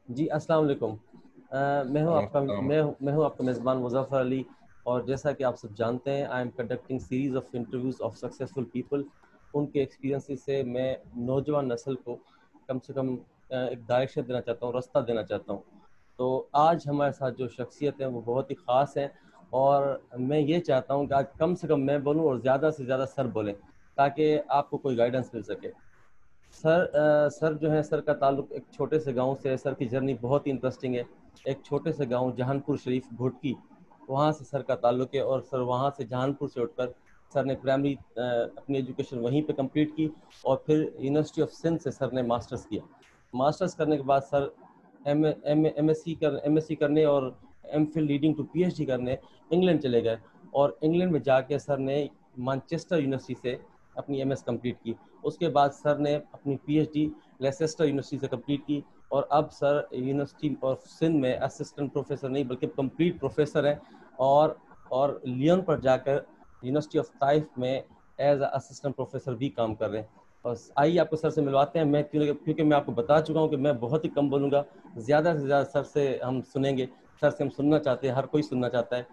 جی السلام علیکم. میں ہوں وعلیکم آپ کا السلام. میں ہوں آپ کا میزبان مظفر علی. اور جیسا کہ آپ سب جانتے ہیں، I am conducting series of interviews of successful people. ان کے ایکسپیرینس سے میں نوجوان نسل کو کم سے کم ایک ڈائریکشن دینا چاہتا ہوں، راستہ دینا چاہتا ہوں. تو آج ہمارے ساتھ جو شخصیت ہیں وہ بہت ہی خاص ہیں، اور میں یہ چاہتا ہوں کہ آج کم سے کم میں بولوں اور زیادہ سے زیادہ سر بولیں، تاکہ آپ کو کوئی گائیڈنس مل سکے. سر جو ہے، سر کا تعلق ایک چھوٹے سے گاؤں سے ہے. سر کی جرنی بہت ہی انٹرسٹنگ ہے. ایک چھوٹے سے گاؤں جہان پور شریف گھوٹکی، وہاں سے سر کا تعلق ہے. اور سر وہاں سے جہان پور سے اٹھ کر سر نے پرائمری اپنی ایجوکیشن وہیں پہ کمپلیٹ کی، اور پھر یونیورسٹی آف سندھ سے سر نے ماسٹرز کیا. ماسٹرز کرنے کے بعد سر ایم ایس سی کرنے اور M Phil leading to P H D کرنے انگلینڈ چلے گئے. اور انگلینڈ میں جا کے سر نے مانچسٹر یونیورسٹی سے اپنی ایم ایس کمپلیٹ کی. اس کے بعد سر نے اپنی P H D Leicester university سے کمپلیٹ کی. اور اب سر یونیورسٹی آف سندھ میں اسسٹنٹ پروفیسر نہیں بلکہ کمپلیٹ پروفیسر ہیں. اور لیون پر جا کر یونیورسٹی آف طائف میں ایز اے اسسٹنٹ پروفیسر بھی کام کر رہے ہیں. اور آئیے آپ کو سر سے ملواتے ہیں. کیونکہ میں آپ کو بتا چکا ہوں کہ میں بہت ہی کم بولوں گا، زیادہ سے زیادہ سر سے ہم سنیں گے. سر سے ہم سننا چاہتے ہیں، ہر کوئی سننا چاہتا ہے.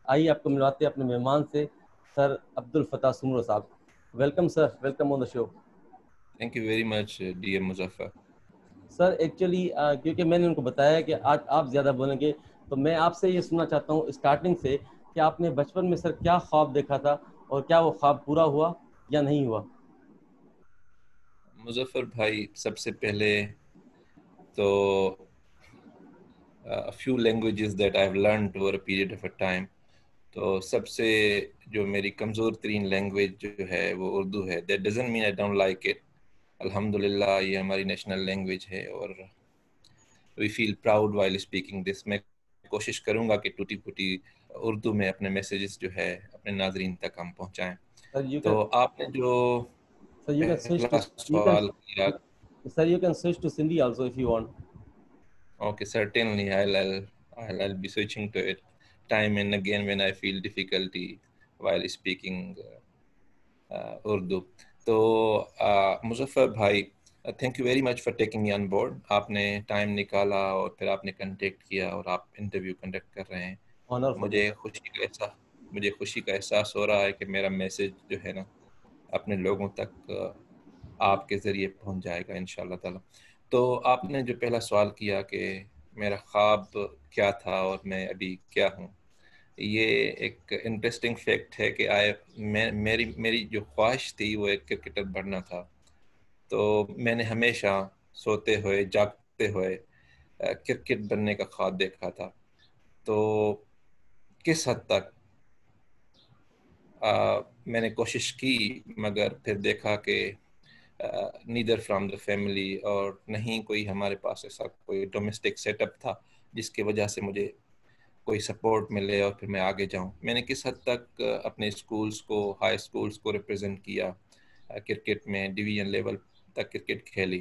آئیے آپ کو ملواتے ہیں اپنے مہمان سے، سر عبد الفتاح سمرو صاحب. Welcome sir, welcome on the show. Thank you very much, dear Muzaffar. Sir actually کیونکہ میں نے ان کو بتایا کہ آج آپ زیادہ بولیں گے، تو میں آپ سے یہ سننا چاہتا ہوں اسٹارٹنگ سے کہ آپ نے بچپن میں سر کیا خواب دیکھا تھا، اور کیا وہ خواب پورا ہوا یا نہیں ہوا؟ مظفر بھائی، سب سے پہلے تو a few languages that I've learned over a period of a time. تو سب سے جو میری کمزور ترین لینگویج جو ہے وہ اردو ہے. That doesn't mean I don't like it. الحمدللہ یہ ہماری نیشنل لینگویج ہے اور we feel proud while speaking this. میں کوشش کروں گا کہ ٹوٹی پھوٹی اردو میں اپنے میسیجز جو ہے اپنے ناظرین تک ہم پہنچائیں. سر یو تو کین آپ نے جو sir you can switch to پہلا یو کین سوال کیا. Sir you can switch to Sindhi also if you want. Okay, certainly I'll be switching to it time and again when I feel difficulty while speaking Urdu. تو مظفر بھائی، thank you very much for taking me on board. آپ نے time نکالا اور پھر آپ نے contact کیا اور آپ انٹرویو کنڈکٹ کر رہے ہیں. Honour for me. مجھے خوشی کا احساس ہو رہا ہے کہ میرا میسج جو ہے نا اپنے لوگوں تک آپ کے ذریعے پہنچ جائے گا انشاءاللہ تعالی. تو آپ نے جو پہلا سوال کیا کہ میرا خواب کیا تھا اور میں ابھی کیا ہوں، یہ ایک انٹرسٹنگ فیکٹ ہے کہ میری جو خواہش تھی وہ ایک کرکٹر بننا تھا. تو میں نے ہمیشہ سوتے ہوئے جاگتے ہوئے کرکٹ بننے کا خواب دیکھا تھا. تو کس حد تک میں نے کوشش کی، مگر پھر دیکھا کہ نیدر فرام دا فیملی اور نہیں کوئی ہمارے پاس ایسا کوئی ڈومیسٹک سیٹ اپ تھا جس کی وجہ سے مجھے کوئی سپورٹ ملے اور پھر میں آگے جاؤں. میں نے کس حد تک اپنے اسکولز کو، ہائی اسکولز کو ریپرزینٹ کیا کرکٹ میں، ڈویژن لیول تک کرکٹ کھیلی.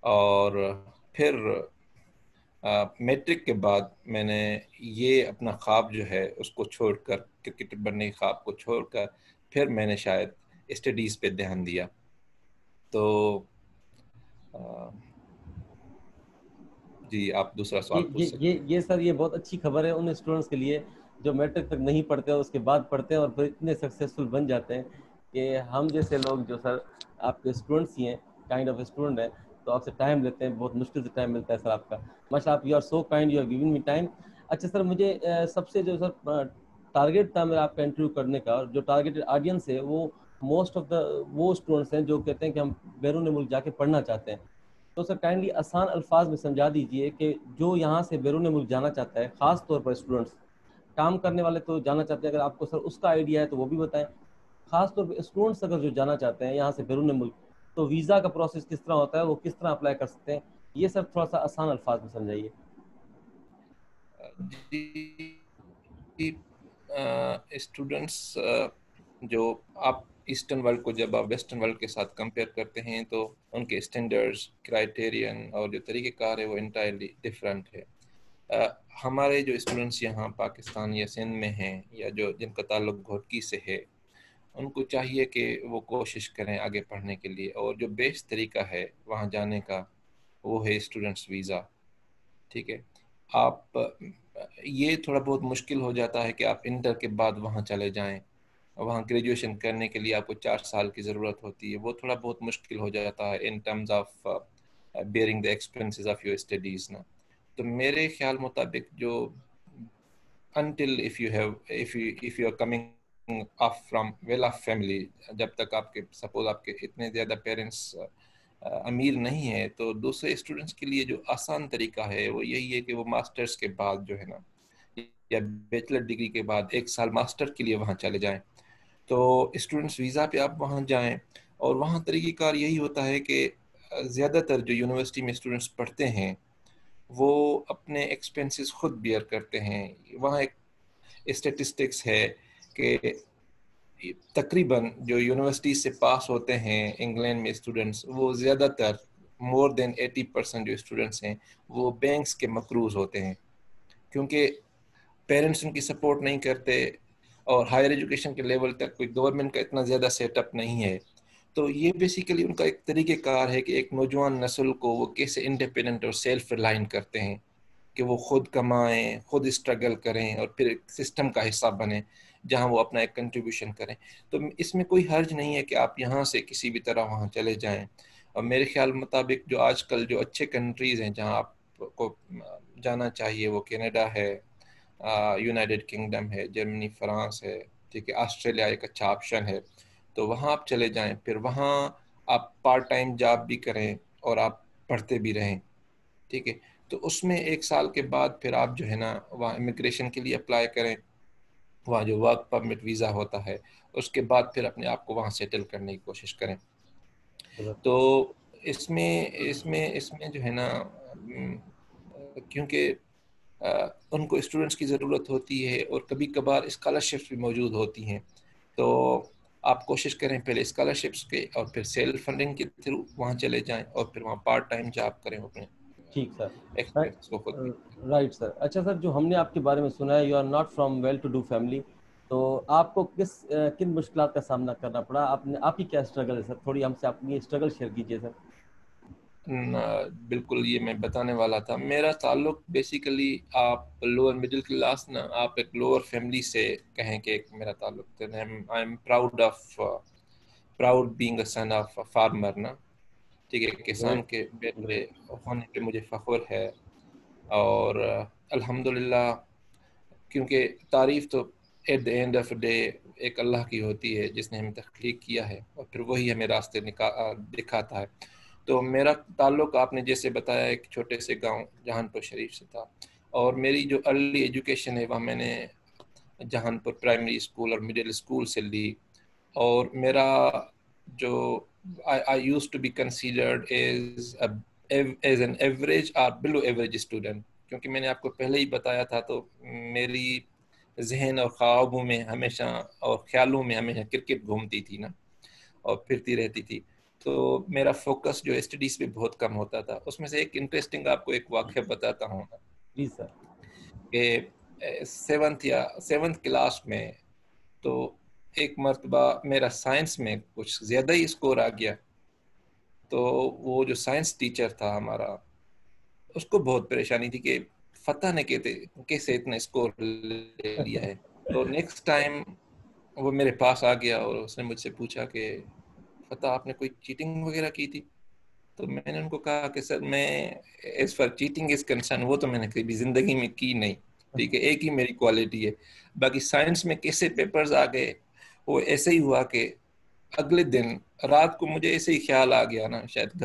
اور پھر میٹرک کے بعد میں نے یہ اپنا خواب جو ہے اس کو چھوڑ کر، کرکٹر بننے کے خواب کو چھوڑ کر پھر میں نے شاید اسٹڈیز پہ دھیان دیا. تو جی آپ دوسرا سوال پوچھ سکتے ہیں. یہ سر یہ بہت اچھی خبر ہے ان اسٹوڈنٹس کے لیے جو میٹرک تک نہیں پڑھتے اور اس کے بعد پڑھتے ہیں اور پھر اتنے سکسیزفل بن جاتے ہیں کہ ہم جیسے لوگ جو سر آپ کے اسٹوڈنٹس ہی ہیں، کائنڈ آف اسٹوڈنٹ ہیں، تو آپ سے ٹائم لیتے ہیں، بہت مشکل سے ٹائم ملتا ہے سر آپ کا. ماشاء اللہ، you are so kind, you are giving me time. اچھا سر، مجھے سب سے جو سر ٹارگیٹ تھا میرا آپ کا انٹرویو کرنے کا، جو ٹارگیٹڈ آڈینس ہے وہ موسٹ آف دا وہ اسٹوڈنٹس ہیں جو کہتے ہیں کہ ہم بیرون ملک جا کے پڑھنا چاہتے ہیں. تو سر کائنڈلی آسان الفاظ میں سمجھا دیجئے کہ جو یہاں سے بیرون ملک جانا چاہتا ہے، خاص طور پر اسٹوڈنٹس، کام کرنے والے تو جانا چاہتے ہیں، اگر آپ کو سر اس کا آئیڈیا ہے تو وہ بھی بتائیں. خاص طور پہ اسٹوڈنٹس اگر جو جانا چاہتے ہیں یہاں سے بیرون ملک، تو ویزا کا پروسیس کس طرح ہوتا ہے، وہ کس طرح اپلائی کر سکتے ہیں، یہ سر تھوڑا سا آسان الفاظ میں سمجھائیے. جی، اسٹوڈنٹس جو آپ ایسٹرن ورلڈ کو جب آپ ویسٹرن ورلڈ کے ساتھ کمپیئر کرتے ہیں تو ان کے اسٹینڈرڈز، کرائیٹیرین اور جو طریقہ کار ہے وہ انٹائرلی ڈفرینٹ ہے. ہمارے جو اسٹوڈنٹس یہاں پاکستان یا سندھ میں ہیں یا جن کا تعلق گھوٹکی سے ہے، ان کو چاہیے کہ وہ کوشش کریں آگے پڑھنے کے لیے، اور جو بیسٹ طریقہ ہے وہاں جانے کا وہ ہے اسٹوڈنٹس ویزا. ٹھیک ہے. آپ یہ تھوڑا بہت مشکل ہو جاتا ہے کہ آپ انٹر کے بعد وہاں چلے جائیں, وہاں گریجویشن کرنے کے لیے آپ کو 4 سال کی ضرورت ہوتی ہے, وہ تھوڑا بہت مشکل ہو جاتا ہے in terms of bearing the expenses of your studies نا. تو میرے خیال مطابق جو until if you are coming off from well off family, جب تک آپ کے سپوز آپ کے اتنے زیادہ پیرنٹس امیر نہیں ہے, تو دوسرے اسٹوڈنٹس کے لیے جو آسان طریقہ ہے وہ یہی ہے کہ وہ ماسٹرز کے بعد جو ہے نا, یا بیچلر ڈگری کے بعد 1 سال ماسٹر کے لیے وہاں چلے جائیں. تو اسٹوڈنٹس ویزا پہ آپ وہاں جائیں, اور وہاں طریقہ کار یہی ہوتا ہے کہ زیادہ تر جو یونیورسٹی میں اسٹوڈنٹس پڑھتے ہیں وہ اپنے ایکسپینسز خود بیئر کرتے ہیں. وہاں ایک اسٹیٹسٹکس ہے کہ تقریباً جو یونیورسٹی سے پاس ہوتے ہیں انگلینڈ میں اسٹوڈنٹس, وہ زیادہ تر مور دین 80% جو اسٹوڈنٹس ہیں وہ بینکس کے مقروض ہوتے ہیں, کیونکہ پیرنٹس ان کی سپورٹ نہیں کرتے, اور ہائر ایجوکیشن کے لیول تک کوئی گورنمنٹ کا اتنا زیادہ سیٹ اپ نہیں ہے. تو یہ بیسیکلی ان کا ایک طریقہ کار ہے کہ ایک نوجوان نسل کو وہ کیسے انڈیپینڈنٹ اور سیلف ریلائنٹ کرتے ہیں, کہ وہ خود کمائیں, خود اسٹرگل کریں, اور پھر ایک سسٹم کا حصہ بنیں جہاں وہ اپنا ایک کنٹریبیوشن کریں. تو اس میں کوئی حرج نہیں ہے کہ آپ یہاں سے کسی بھی طرح وہاں چلے جائیں. اور میرے خیال مطابق جو آج کل جو اچھے کنٹریز ہیں جہاں آپ کو جانا چاہیے, وہ کینیڈا ہے, یونائٹڈ کنگڈم ہے, جرمنی, فرانس ہے, ٹھیک ہے, آسٹریلیا ایک اچھا آپشن ہے. تو وہاں آپ چلے جائیں, پھر وہاں آپ پارٹ ٹائم جاب بھی کریں اور آپ پڑھتے بھی رہیں, ٹھیک ہے. تو اس میں 1 سال کے بعد پھر آپ جو ہے نا وہاں امیگریشن کے لیے اپلائی کریں, وہاں جو ورک پرمٹ ویزا ہوتا ہے, اس کے بعد پھر اپنے آپ کو وہاں سیٹل کرنے کی کوشش کریں. تو اس میں جو ہے نا, کیونکہ ان کو اسٹوڈنٹس کی ضرورت ہوتی ہے اور کبھی کبھار اسکالرشپس بھی موجود ہوتی ہیں, تو آپ کوشش کریں پہلے اسکالرشپس کے اور پھر سیلف فنڈنگ کے تھرو وہاں چلے جائیں, اور پھر وہاں پارٹ ٹائم جاب کریں اپنے. ٹھیک سر, ایکسپیرینس کو خود بھی. Right sir. اچھا سر, جو ہم نے آپ کے بارے میں سنا ہے, you are not from well to do family, تو آپ کو کن مشکلات کا سامنا کرنا پڑا, آپ کی کیا اسٹرگل ہے سر؟ تھوڑی ہم سے اپنی اسٹرگل شیئر کیجیے سر. بالکل, یہ میں بتانے والا تھا. میرا تعلق بیسیکلی آپ لوور مڈل کلاس نا, آپ ایک لوور فیملی سے کہیں کہ ایک میرا تعلق تھا. I am proud being a son of farmer نا, ٹھیک ہے, کسان کے بیٹے ہونے پہ مجھے فخر ہے. اور الحمدللہ, کیونکہ تعریف تو at the end of day ایک اللہ کی ہوتی ہے جس نے ہمیں تخلیق کیا ہے, اور پھر وہی ہمیں راستے دکھاتا ہے. تو میرا تعلق آپ نے جیسے بتایا ایک چھوٹے سے گاؤں جہان پور شریف سے تھا, اور میری جو ارلی ایجوکیشن ہے وہ میں نے جہان پور پرائمری اسکول اور مڈل اسکول سے لی. اور میرا جو I used to be considered as an average or below average student, کیونکہ میں نے آپ کو پہلے ہی بتایا تھا. تو میری ذہن اور خوابوں میں ہمیشہ اور خیالوں میں ہمیشہ کرکٹ گھومتی تھی نا, اور پھرتی رہتی تھی. تو میرا فوکس جو اسٹڈیز پہ بہت کم ہوتا تھا. اس میں سے ایک انٹرسٹنگ آپ کو ایک واقعہ بتاتا ہوں جی سر. کہ 7th کلاس میں تو ایک مرتبہ میرا سائنس میں کچھ زیادہ ہی اسکور آ گیا. تو وہ جو سائنس ٹیچر تھا ہمارا, اس کو بہت پریشانی تھی کہ فتح نے کیسے اتنا اسکور لے لیا ہے. تو نیکسٹ ٹائم وہ میرے پاس آ گیا اور اس نے مجھ سے پوچھا کہ فتح, آپ نے کوئی چیٹنگ وغیرہ کی تھی؟ تو میں نے ان کو کہا کہ سر میں as far cheating is concern وہ تو میں نے کبھی زندگی میں کی نہیں, ٹھیک ہے, ایک ہی میری کوالٹی ہے. باقی سائنس میں کیسے پیپرز آ گئے, وہ ایسے ہی ہوا کہ اگلے دن رات کو مجھے ایسے ہی خیال آ گیا نا, شاید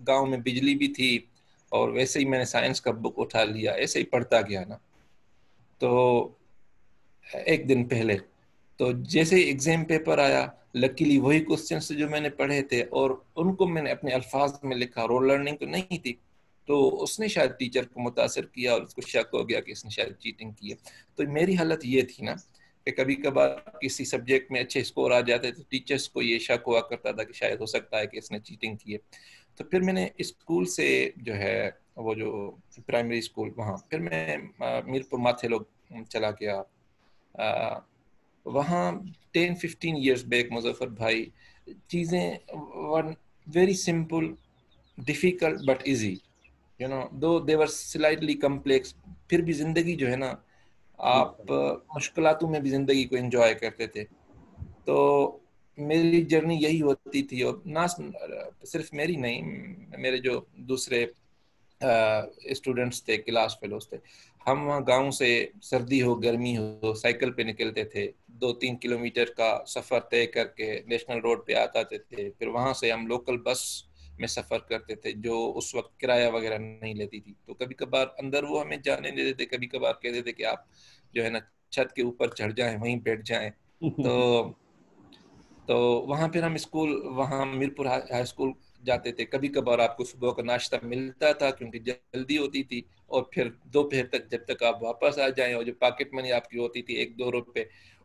گاؤں میں بجلی بھی تھی, اور ویسے ہی میں نے سائنس کا بک اٹھا لیا, ایسے ہی پڑھتا گیا نا. تو ایک دن پہلے تو جیسے ہی ایگزام پیپر آیا, لکیلی وہی کوسچنس جو میں نے پڑھے تھے اور ان کو میں نے اپنے الفاظ میں لکھا, رول لرننگ تو نہیں تھی. تو اس نے شاید ٹیچر کو متاثر کیا اور اس کو شک ہو گیا کہ اس نے شاید چیٹنگ کی ہے. تو میری حالت یہ تھی نا کہ کبھی کبھار کسی سبجیکٹ میں اچھے اسکور آ جاتے تو ٹیچرس کو یہ شک ہوا کرتا تھا کہ شاید ہو سکتا ہے کہ اس نے چیٹنگ کی ہے. تو پھر میں نے اسکول سے جو ہے وہ جو پرائمری اسکول وہاں, پھر میں میرپور ماتھے لوگ چلا گیا. وہاں 10-15 ایئرس بیک مظفر بھائی چیزیں were very simple, difficult but easy. You know though they were slightly complex, پھر بھی زندگی جو ہے نا آپ مشکلاتوں میں بھی زندگی کو انجوائے کرتے تھے. تو میری جرنی یہی ہوتی تھی، اور نہ صرف میری نہیں، میرے جو دوسرے اسٹوڈنٹس تھے، کلاس فیلوز تھے، ہم وہاں گاؤں سے سردی ہو گرمی ہو سائیکل پہ نکلتے تھے، 2-3 کلومیٹر کا سفر طے کر کے نیشنل روڈ پہ آتے تھے. پھر وہاں سے ہم لوکل بس میں سفر کرتے تھے جو اس وقت کرایہ وغیرہ نہیں لیتی تھی. تو کبھی کبھار اندر وہ ہمیں جانے دیتے تھے، کبھی کبھار کہتے تھے کہ آپ جو ہے نا چھت کے اوپر چڑھ جائیں، وہیں بیٹھ جائیں. تو وہاں پھر ہم اسکول، وہاں میرپور ہائی اسکول جاتے تھے. کبھی کبھار آپ کو صبح کا ناشتہ ملتا تھا کیونکہ جلدی ہوتی تھی، اور پھر دوپہر تک جب تک آپ واپس آ جائیں، اور جو پاکٹ منی آپ کی ہوتی تھی 1-2 روپے،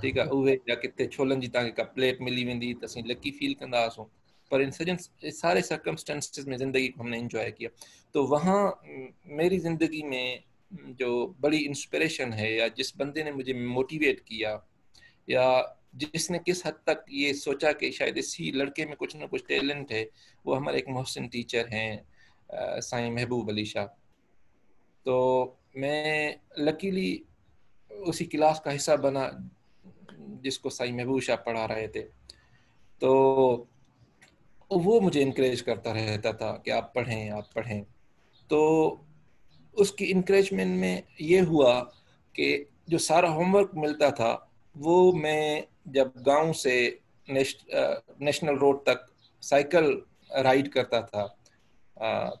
ٹھیک ہے، اوے جا کتے چھولن جی تاکہ کا پلیٹ ملی ویندی تو اسیں لکی فیل کندا ہاسوں. پر ان سارے سرکمسٹانسز میں زندگی کو ہم نے انجوائے کیا. تو وہاں میری زندگی میں جو بڑی انسپریشن ہے، یا جس بندے نے مجھے موٹیویٹ کیا، یا جس نے کس حد تک یہ سوچا کہ شاید اسی لڑکے میں کچھ نہ کچھ ٹیلنٹ ہے، وہ ہمارے ایک محسن ٹیچر ہیں سائیں محبوب علی شاہ. تو میں لکیلی اسی کلاس کا حصہ بنا جس کو سائیں محبوب شاہ پڑھا رہے تھے. تو وہ مجھے انکریج کرتا رہتا تھا کہ آپ پڑھیں آپ پڑھیں. تو اس کی انکریجمنٹ میں یہ ہوا کہ جو سارا ہوم ورک ملتا تھا وہ میں جب گاؤں سے نیشنل روڈ تک سائیکل رائڈ کرتا تھا،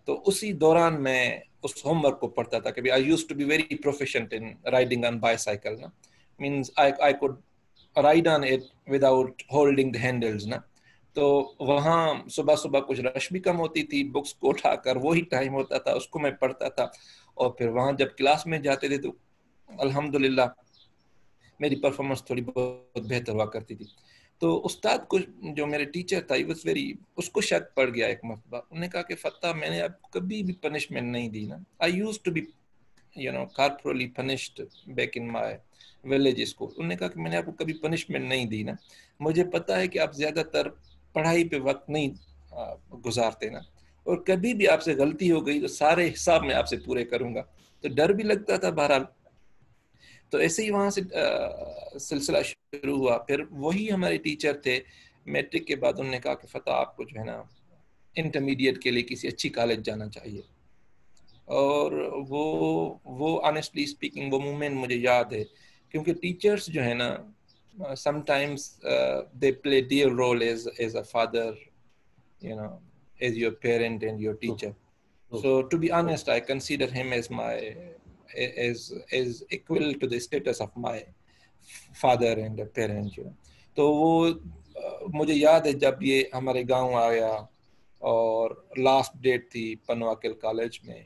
تو اسی دوران میں اس ہوم ورک کو پڑھتا تھا. کبھی I used to be very proficient in riding on bicycle, نا means I could ride on it without holding the handles, نا. تو وہاں صبح صبح کچھ رش بھی کم ہوتی تھی، بکس کو اٹھا کر وہی ٹائم ہوتا تھا، اس کو میں پڑھتا تھا. اور پھر وہاں جب کلاس میں جاتے تھے تو الحمدللہ میری پرفارمنس تھوڑی بہت بہتر ہوا کرتی تھی. تو استاد کو، جو میرے ٹیچر تھا، اس کو شک پڑ گیا ایک مرتبہ. انہوں نے کہا کہ فتح میں نے آپ کو کبھی بھی پنشمنٹ نہیں دی نا. I used to be corporally punished back in my village school. انہوں نے کہا کہ میں نے آپ کو کبھی پنشمنٹ نہیں دی نا. مجھے پتا ہے کہ آپ زیادہ تر پڑھائی پہ وقت نہیں گزارتے نا، اور کبھی بھی آپ سے غلطی ہو گئی تو سارے حساب میں آپ سے پورے کروں گا. تو ڈر بھی لگتا تھا بہرحال. تو ایسے ہی وہاں سے سلسلہ شروع ہوا. پھر وہی ہمارے ٹیچر تھے. میٹرک کے بعد انہوں نے کہا کہ فتح آپ کو جو ہے نا انٹرمیڈیٹ کے لیے کسی اچھی کالج جانا چاہیے. اور وہ آنیسٹلی اسپیکنگ وہ مومنٹ مجھے یاد ہے، کیونکہ ٹیچرس جو ہے نا sometimes they play their role as a father, as your parent and your teacher. So to be honest, I consider him as my as equal to the status of my father and a parent. تو وہ مجھے یاد ہے جب یہ ہمارے گاؤں آیا اور لاسٹ ڈیٹ تھی پنواکل کالج میں،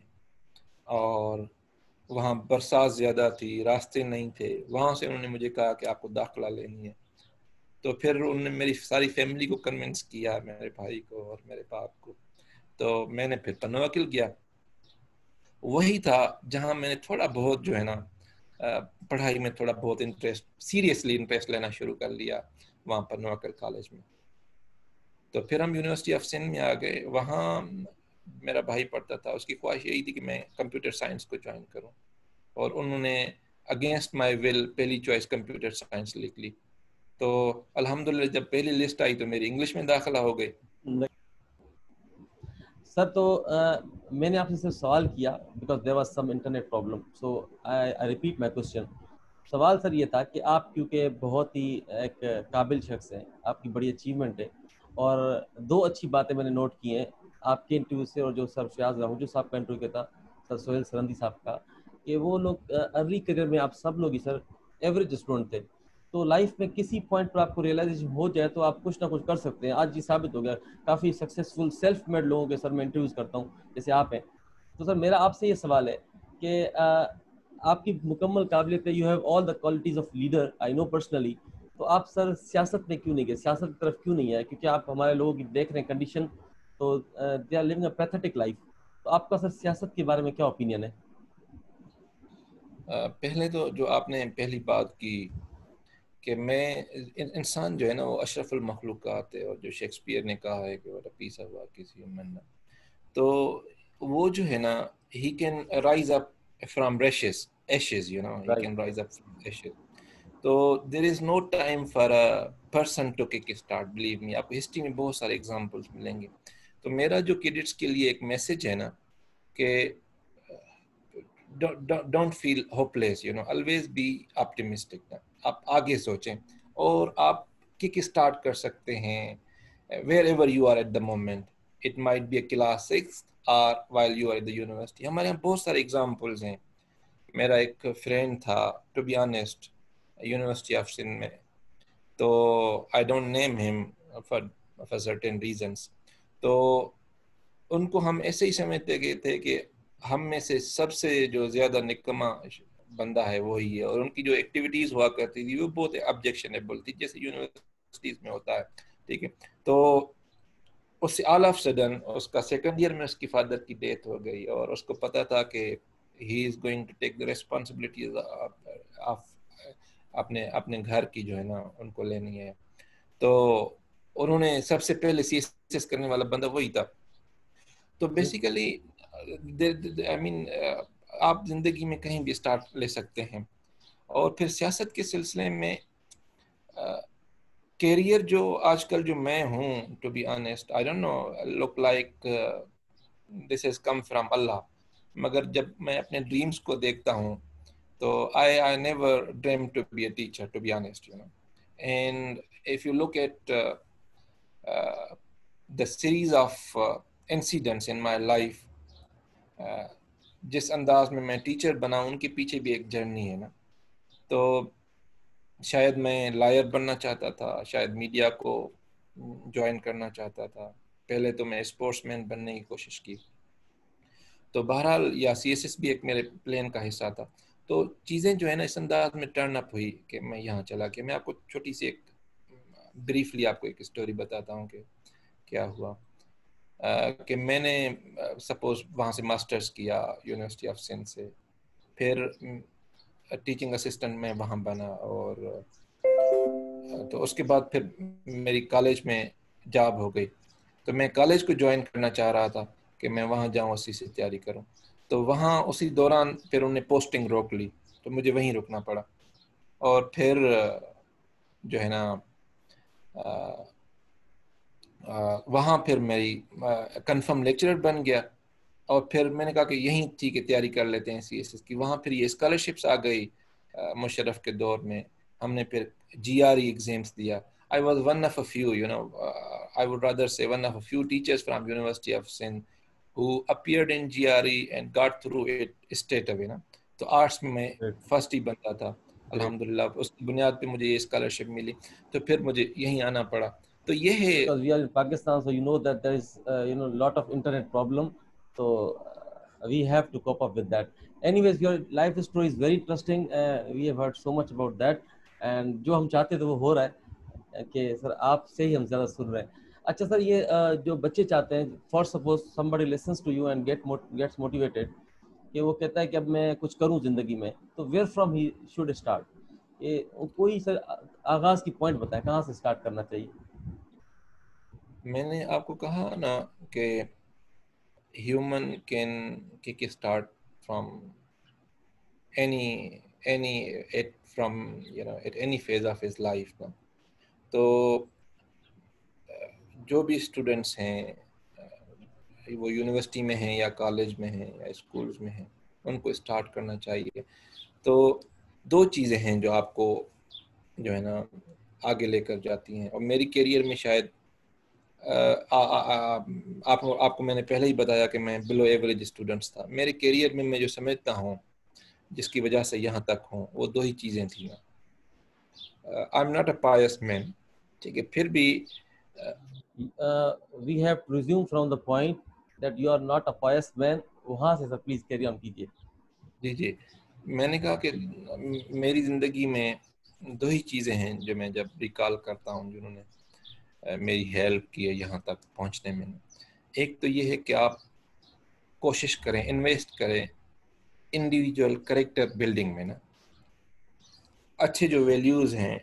اور وہاں برسات زیادہ تھی، راستے نہیں تھے. وہاں سے انہوں نے مجھے کہا کہ آپ کو داخلہ لینی ہے. تو پھر انہوں نے میری ساری فیملی کو کنونس کیا، میرے بھائی کو اور میرے باپ کو. تو میں نے پھر پنواکل کیا. وہی تھا جہاں میں نے تھوڑا بہت جو ہے نا پڑھائی میں تھوڑا بہت سیریسلی انٹرسٹ لینا شروع کر لیا وہاں پنواکل کالج میں. تو پھر ہم یونیورسٹی آف سندھ میں آ گئے. وہاں میرا بھائی پڑھتا تھا، اس کی خواہش یہی تھی کہ میں کمپیوٹر سائنس کو جوائن کروں، اور انہوں نے اگینسٹ مائی ول پہلی چوائس کمپیوٹر سائنس لکھ لی. تو الحمدللہ جب پہلی لسٹ آئی تو میری انگلش میں داخلہ ہو گئی. سر تو میں نے آپ سے صرف سوال کیا because there was some internet problem, so I repeat my question. سوال سر یہ تھا کہ آپ کیونکہ بہت ہی ایک قابل شخص ہیں، آپ کی بڑی اچیومنٹ ہے، اور دو اچھی باتیں میں نے نوٹ کی ہیں آپ کے انٹرویو سے اور جو سر فیاض راہوجو صاحب کا انٹرویو کیا تھا سر سہیل سرندی صاحب کا، کہ وہ لوگ ارلی کریئر میں آپ سب لوگ ہی سر ایوریج اسٹوڈنٹ تھے. تو لائف میں کسی پوائنٹ پر آپ کو ریئلائزیشن ہو جائے تو آپ کچھ نہ کچھ کر سکتے ہیں. آج یہ ثابت ہو گیا. کافی سکسیزفل سیلف میڈ لوگوں کے سر میں انٹرویوز کرتا ہوں جیسے آپ ہیں. تو سر میرا آپ سے یہ سوال ہے کہ آپ کی مکمل قابلیت ہے، you have all the qualities of leader I know personally. تو آپ سر سیاست میں کیوں نہیں گئے، سیاست کی طرف کیوں نہیں آئے؟ کیونکہ آپ ہمارے لوگوں کی دیکھ رہے ہیں کنڈیشن، تو they are living a pathetic life. تو آپ کا سر سیاست کے بارے میں کیا اوپینین ہے؟ پہلے تو جو آپ نے پہلی بات کی کہ میں انسان جو ہے نا وہ اشرف المخلوقات ہے، اور جو شیکسپیئر نے کہا ہے کہ وہ پیس ہوا کسی من، تو وہ جو ہے نا he can rise up from ashes, you know, he Right. can rise up from ashes. تو there is no time for a person to kick start, believe me. آپ کو ہسٹری میں بہت سارے ایگزامپلس ملیں گے. تو میرا جو کیڈٹس کے لیے ایک میسج ہے نا کہ don't feel hopeless, you know, always be optimistic. آپ آگے سوچیں اور آپ کک اسٹارٹ کر سکتے ہیں wherever you are at the moment. It might be a class 6 اور while you are at the university. ہمارے یہاں بہت سارے ایگزامپلز ہیں. میرا ایک فرینڈ تھا، to be honest, university of Sindh میں، تو آئی ڈونٹ نیم ہم فار سرٹن ریزنس. تو ان کو ہم ایسے ہی سمجھتے گئے تھے کہ ہم میں سے سب سے جو زیادہ نکما بندہ ہے وہی ہے، اور ان کی جو ایکٹیویٹیز ہوا کرتی تھی وہ بہت آبجیکشنیبل تھی، جیسے یونیورسٹیز میں ہوتا ہے. ٹھیک ہے، تو اس سے آل آف سڈن اس کا سیکنڈ ایئر میں اس کی فادر کی ڈیتھ ہو گئی، اور اس کو پتا تھا کہ he is going to take the responsibilities of اپنے گھر کی جو ہے نا ان کو لینی ہے. تو انہوں نے سب سے پہلے سی ایس ایس کرنے والا بندہ وہی تھا. تو بیسیکلی آئی مین آپ زندگی میں کہیں بھی اسٹارٹ لے سکتے ہیں. اور پھر سیاست کے سلسلے میں کیریئر جو آج کل جو میں ہوں، to be honest I don't know, look like this has come from Allah. مگر جب میں اپنے ڈریمز کو دیکھتا ہوں تو I never dreamed to be a teacher, to be honest, you know. And if you look at the series of incidents in my life, جس انداز میں ٹیچر بنا ان کے پیچھے بھی ایک جرنی ہے نا. تو شاید میں لائر بننا چاہتا تھا، شاید میڈیا کو جوائن کرنا چاہتا تھا، پہلے تو میں اسپورٹس مین بننے کی کوشش کی. تو بہرحال یا سی ایس ایس بھی ایک میرے پلان کا حصہ تھا. تو چیزیں جو ہے نا اس انداز میں ٹرن اپ ہوئی کہ میں یہاں چلا کہ میں آپ کو چھوٹی سی ایک بریفلی آپ کو ایک اسٹوری بتاتا ہوں کہ کیا ہوا. کہ میں نے سپوز وہاں سے ماسٹرز کیا یونیورسٹی آف سندھ سے، پھر ٹیچنگ اسسٹنٹ میں وہاں بنا، اور تو اس کے بعد پھر میری کالج میں جاب ہو گئی. تو میں کالج کو جوائن کرنا چاہ رہا تھا کہ میں وہاں جاؤں، اسی سے تیاری کروں. تو وہاں اسی دوران پھر انہوں نے پوسٹنگ روک لی، تو مجھے وہیں رکنا پڑا. اور پھر جو ہے نا وہاں پھر میری کنفرم لیکچرر بن گیا. اور پھر میں نے کہا کہ یہیں ٹھیک ہے تیاری کر لیتے ہیں سی ایس ایس کی. وہاں پھر یہ اسکالرشپس آ گئی مشرف کے دور میں. ہم نے پھر جی آر ای ایگزامس دیا. I was one of a few, you know, I would rather say one of a few teachers from University of Sindh who appeared in GRE and got through it straight away. تو arts میں first ہی بنتا تھا الحمدللہ. اس کی بنیاد پہ مجھے یہ اسکالرشپ ملی، تو پھر مجھے یہیں آنا پڑا. تو یہ ہے because we are in Pakistan, so you know that there is lot of internet problem, so we have to cope up with that. Anyways, your life story is very interesting. We have heard so much about that, and جو ہم چاہتے تھے وہ ہو رہا ہے کہ سر آپ سے ہی ہم زیادہ سن رہے ہیں. اچھا سر، یہ جو بچے چاہتے ہیں، for suppose somebody listens to you and gets motivated کہ وہ کہتا ہے کہ اب میں کچھ کروں زندگی میں، تو where from he should start؟ یہ کوئی سر آغاز کی پوائنٹ بتائیں کہاں سے اسٹارٹ کرنا چاہیے. میں نے آپ کو کہا نا کہ human can kick start from at any phase of his life. تو جو بھی اسٹوڈنٹس ہیں وہ یونیورسٹی میں ہیں یا کالج میں ہیں یا اسکولز میں ہیں، ان کو اسٹارٹ کرنا چاہیے. تو دو چیزیں ہیں جو آپ کو جو ہے نا آگے لے کر جاتی ہیں. اور میری کیریئر میں شاید آپ کو میں نے پہلے ہی بتایا کہ میں بلو ایوریج اسٹوڈنٹس تھا. میرے کیریئر میں جو سمجھتا ہوں جس کی وجہ سے یہاں تک ہوں، وہ دو ہی چیزیں تھیں. آئی ایم ناٹ اے پائس مین. ٹھیک ہے، پھر بھی we have to resume from the point that you are not a pious man. وہاں سے سر پلیز کیری آن کیجیے. جی میں نے کہا کہ میری زندگی میں دو ہی چیزیں ہیں جو میں جب ریکال کرتا ہوں جنہوں نے میری ہیلپ کی ہے یہاں تک پہنچنے میں. ایک تو یہ ہے کہ آپ کوشش کریں، انویسٹ کریں انڈیویجول کریکٹر بلڈنگ میں نا. اچھے جو ویلیوز ہیں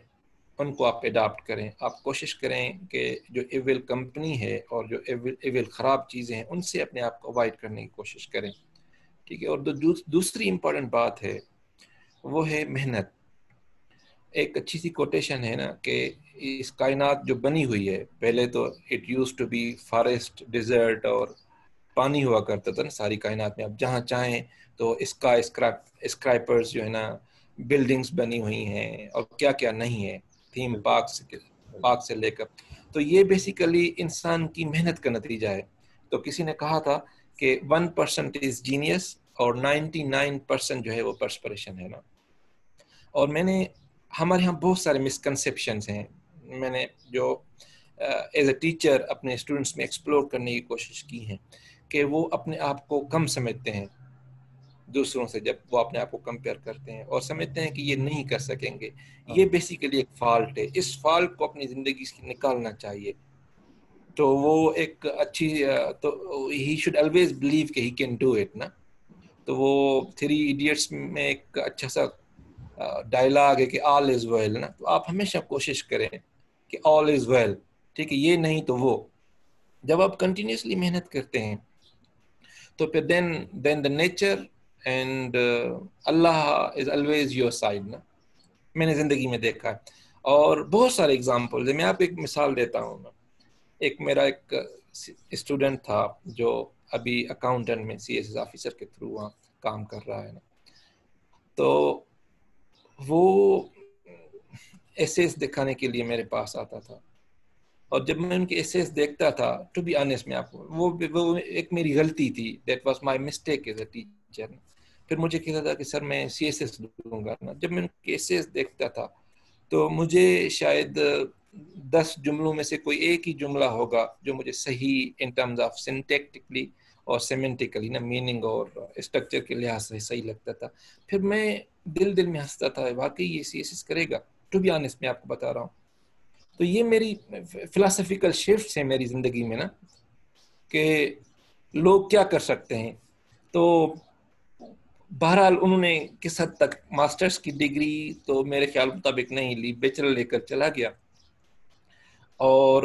ان کو آپ اڈاپٹ کریں. آپ کوشش کریں کہ جو ایول کمپنی ہے اور جو ایول خراب چیزیں ہیں ان سے اپنے آپ کو اوائڈ کرنے کی کوشش کریں. ٹھیک ہے. اور دوسری امپورٹنٹ بات ہے وہ ہے محنت. ایک اچھی سی کوٹیشن ہے نا کہ اس کائنات جو بنی ہوئی ہے پہلے تو it used to be forest desert اور پانی ہوا کرتا تھا نا ساری کائنات میں. اب جہاں چاہیں تو اسکرائپرز جو ہے نا بلڈنگز بنی ہوئی ہیں اور کیا کیا نہیں ہے تھیم پارک سے لے کر. تو یہ بیسیکلی انسان کی محنت کا نتیجہ ہے. تو کسی نے کہا تھا کہ 1% از جینیس اور 99% جو ہے وہ پرسپریشن ہے نا. اور میں نے ہمارے یہاں بہت سارے مسکنسیپشنز ہیں. میں نے جو ایز اے ٹیچر اپنے اسٹوڈنٹس میں ایکسپلور کرنے کی کوشش کی ہیں کہ وہ اپنے آپ کو کم سمجھتے ہیں دوسروں سے. جب وہ اپنے آپ کو کمپیئر کرتے ہیں اور سمجھتے ہیں کہ یہ نہیں کر سکیں گے, یہ بیسیکلی ایک فالٹ ہے. اس فالٹ کو اپنی زندگی سے نکالنا چاہیے. تو وہ ایک اچھی تو ہی شوڈ آلویز بلیو کہ ہی کین ڈو اٹ نا. تو وہ 3 ایڈیٹس میں ایک اچھا سا ڈائلاگ ہے کہ آل از ویل نا. تو آپ ہمیشہ کوشش کریں کہ آل از ویل. ٹھیک ہے. یہ نہیں تو وہ. جب آپ کنٹینیوسلی محنت کرتے ہیں تو پھر then the nature and Allah is always your side نا. میں نے زندگی میں دیکھا ہے اور بہت سارے ایگزامپل. میں آپ ایک مثال دیتا ہوں. میرا ایک اسٹوڈنٹ تھا جو ابھی اکاؤنٹنٹ میں CSS آفیسر کے تھرو وہاں کام کر رہا ہے نا. تو وہ ایسیز دکھانے کے لیے میرے پاس آتا تھا اور جب میں ان کے ایسیز دیکھتا تھا ٹو بی آنیسٹ میں آپ کو وہ ایک میری غلطی تھی. That was my mistake as a teacher. پھر مجھے کہتا تھا کہ سر میں CSS دوں گا نا. جب میں ان کے ایسیز دیکھتا تھا تو مجھے شاید 10 جملوں میں سے کوئی ایک ہی جملہ ہوگا جو مجھے صحیح ان ٹرمز آف سینٹیکٹکلی اور سیمنٹیکلی نا میننگ اور اسٹرکچر کے لحاظ سے صحیح لگتا تھا. پھر میں دل میں ہنستا تھا واقعی یہ CSS کرے گا. ٹو بی آنیسٹ میں آپ کو بتا رہا ہوں. تو یہ میری فلاسفیکل شفٹس ہیں میری زندگی میں نا کہ لوگ کیا کر سکتے ہیں. تو بہرحال انہوں نے کس حد تک ماسٹرز کی ڈگری تو میرے خیال مطابق نہیں لی, بیچلر لے کر چلا گیا اور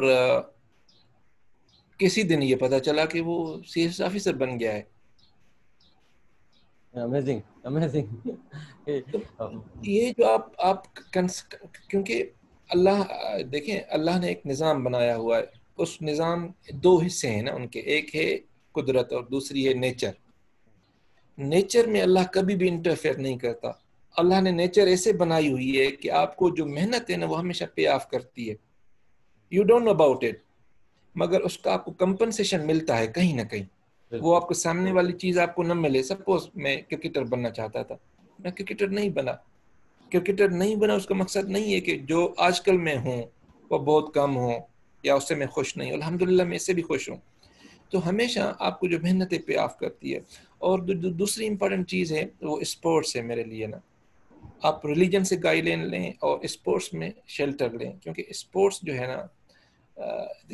کسی دن یہ پتا چلا کہ وہ CSS آفیسر بن گیا ہے. امیزنگ. یہ جو آپ کیونکہ اللہ دیکھیں اللہ نے ایک نظام بنایا ہوا ہے. اس نظام 2 حصے ہیں نا ان کے. ایک ہے قدرت اور دوسری ہے نیچر. نیچر میں اللہ کبھی بھی انٹرفیئر نہیں کرتا. اللہ نے نیچر ایسے بنائی ہوئی ہے کہ آپ کو جو محنت ہے نا وہ ہمیشہ پے آف کرتی ہے. You don't know about it, مگر اس کا آپ کو کمپنسیشن ملتا ہے کہیں نہ کہیں. وہ آپ کو سامنے والی چیز آپ کو نہ ملے. سپوز میں کرکٹر بننا چاہتا تھا, میں کرکٹر نہیں بنا. کرکٹر نہیں بنا اس کا مقصد نہیں ہے کہ جو آج کل میں ہوں وہ بہت کم ہوں یا اس سے میں خوش نہیں. الحمدللہ میں اس سے بھی خوش ہوں. تو ہمیشہ آپ کو جو محنت پے آف کرتی ہے. اور دوسری امپورٹنٹ چیز ہے وہ اسپورٹس ہے میرے لیے نا. آپ ریلیجن سے گائیڈ لائن لیں اور اسپورٹس میں شیلٹر لیں, کیونکہ اسپورٹس جو ہے نا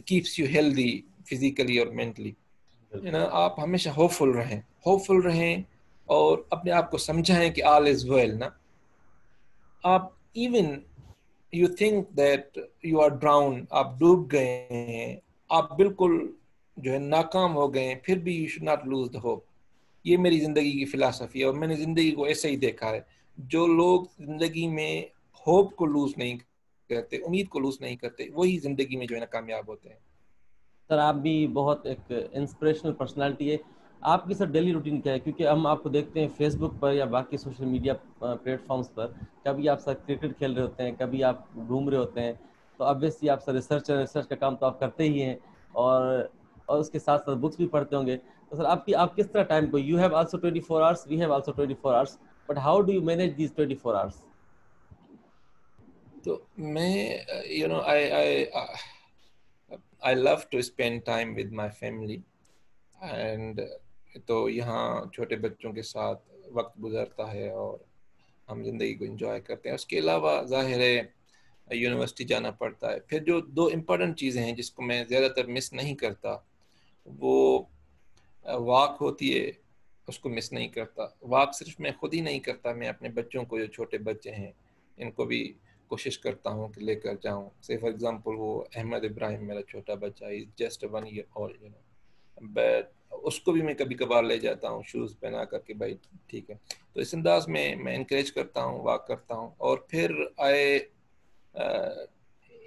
کیپس یو ہیلدی فزیکلی اور مینٹلی. آپ ہمیشہ ہوپ فل رہیں اور اپنے آپ کو سمجھائیں کہ آل از ویل نا. آپ even you think that you are drown, آپ ڈوب گئے ہیں, آپ بالکل جو ہے ناکام ہو گئے ہیں, پھر بھی you should not lose the hope. یہ میری زندگی کی فلاسفی ہے اور میں نے زندگی کو ایسے ہی دیکھا ہے. جو لوگ زندگی میں ہوپ کو لوز نہیں کرتے, امید کو لوز نہیں کرتے, وہی زندگی میں جو ہے نا کامیاب ہوتے ہیں. سر آپ بھی بہت ایک انسپریشنل پرسنالٹی ہے. آپ کی سر ڈیلی روٹین کیا ہے؟ کیونکہ ہم آپ کو دیکھتے ہیں فیس بک پر یا باقی سوشل میڈیا پلیٹ فارمس پر, کبھی آپ سر کرکٹ کھیل رہے ہوتے ہیں, کبھی آپ گھوم رہے ہوتے ہیں. تو obviously آپ سر ریسرچ کا کام تو آپ کرتے ہی ہیں اور اس کے ساتھ بکس بھی پڑھتے ہوں گے. تو سر آپ کس طرح ٹائم کو, you have also 24 hours, we have also 24 hours, but how do you manage these 24 hours؟ تو میں I love to spend time with my family and تو یہاں چھوٹے بچوں کے ساتھ وقت گزرتا ہے اور ہم زندگی کو انجوائے کرتے ہیں. اس کے علاوہ ظاہر ہے یونیورسٹی جانا پڑتا ہے. پھر جو 2 امپورٹنٹ چیزیں ہیں جس کو میں زیادہ تر مس نہیں کرتا, وہ واک ہوتی ہے, اس کو مس نہیں کرتا. واک صرف میں خود ہی نہیں کرتا, میں اپنے بچوں کو, جو چھوٹے بچے ہیں ان کو بھی کوشش کرتا ہوں کہ لے کر جاؤں. سے فار ایگزامپل وہ احمد ابراہیم میرا چھوٹا بچہ ہے, جسٹ 1 year old, بٹ اس کو بھی میں کبھی کبھار لے جاتا ہوں شوز پہنا کر کے, بھائی ٹھیک ہے. تو اس انداز میں انکریج کرتا ہوں, واک کرتا ہوں. اور پھر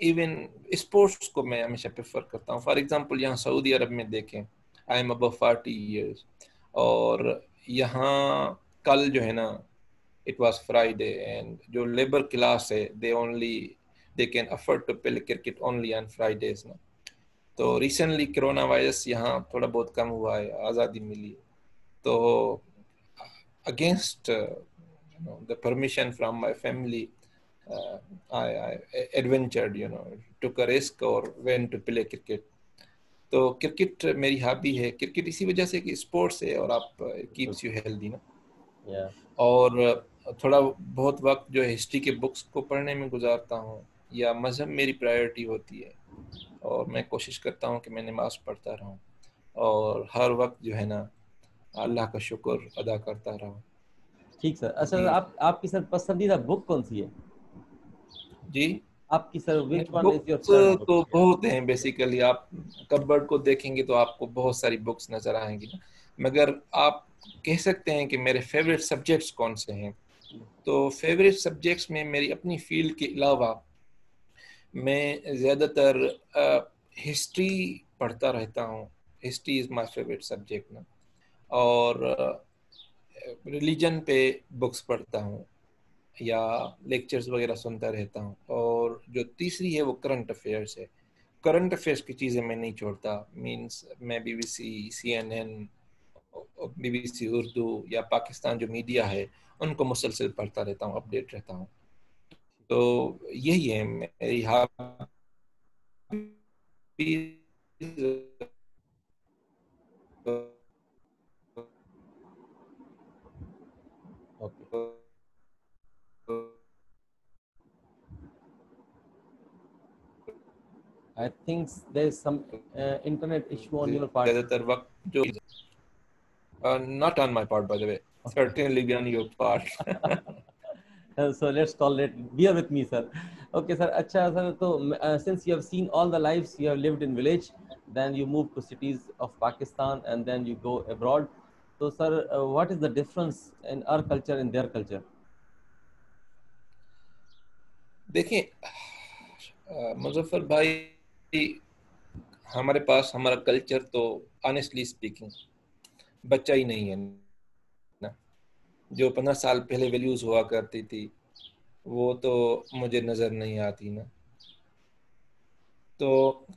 ایون اسپورٹس کو میں ہمیشہ پریفر کرتا ہوں. فار ایگزامپل یہاں سعودی عرب میں دیکھیں, آئی ایم ابو 40 years, اور یہاں کل جو ہے نا it was Friday, and جو لیبر کلاس ہے they can afford to play cricket only on Fridays نا. تو ریسنٹلی کرونا وائرس یہاں تھوڑا بہت کم ہوا ہے, آزادی ملی, تو against the permission from my family, I adventured, took a risk or went to play cricket. تو کرکٹ میری ہابی ہے. کرکٹ اسی وجہ سے کہ اسپورٹس ہے اور آپ کیپس یو ہیلدی نا. اور تھوڑا بہت وقت جو ہے ہسٹری کے بکس کو پڑھنے میں گزارتا ہوں, یا مذہب میری پرائیورٹی ہوتی ہے, اور میں کوشش کرتا ہوں کہ میں نماز پڑھتا رہوں, اور ہر وقت جو ہے نا اللہ کا شکر ادا کرتا رہوں. ٹھیک سر. اچھا آپ کی سر پسندیدہ بک کون سی ہے؟ جی آپ کی سر which one is your books favorite book؟ تو بہت ہیں بیسیکلی. آپ کپبورڈ کو دیکھیں گے تو آپ کو بہت ساری بکس نظر آئیں گی, مگر آپ کہہ سکتے ہیں کہ میرے فیوریٹ سبجیکٹس کون سے ہیں. تو فیوریٹ سبجیکٹس میں میری اپنی فیلڈ کے علاوہ میں زیادہ تر ہسٹری پڑھتا رہتا ہوں. History is my favourite subject نا. اور ریلیجن پہ بکس پڑھتا ہوں یا لیکچرز وغیرہ سنتا رہتا ہوں. اور جو تیسری ہے وہ کرنٹ افیئرس ہے. کرنٹ افیئرس کی چیزیں میں نہیں چھوڑتا. مینس میں BBC, CNN, BBC اردو یا پاکستان جو میڈیا ہے ان کو مسلسل پڑھتا رہتا ہوں, اپڈیٹ رہتا ہوں. تو یہی ہے میری hobby. I think there is some internet issue on your part. زیادہ تر وقت جو not on my part by the way, certainly be on your part. So let's call it, bear with me sir. Okay sir. Acha sir, so since you have seen all the lives, you have lived in village, then you moved to cities of Pakistan, and then you go abroad. So sir, what is the difference in our culture and their culture? دیکھیں مظفر بھائی, ہمارے پاس ہمارا culture تو honestly speaking بچہ ہی نہیں ہے نا. جو 15 سال پہلے ویلیوز ہوا کرتی تھی وہ تو مجھے نظر نہیں آتی نا. تو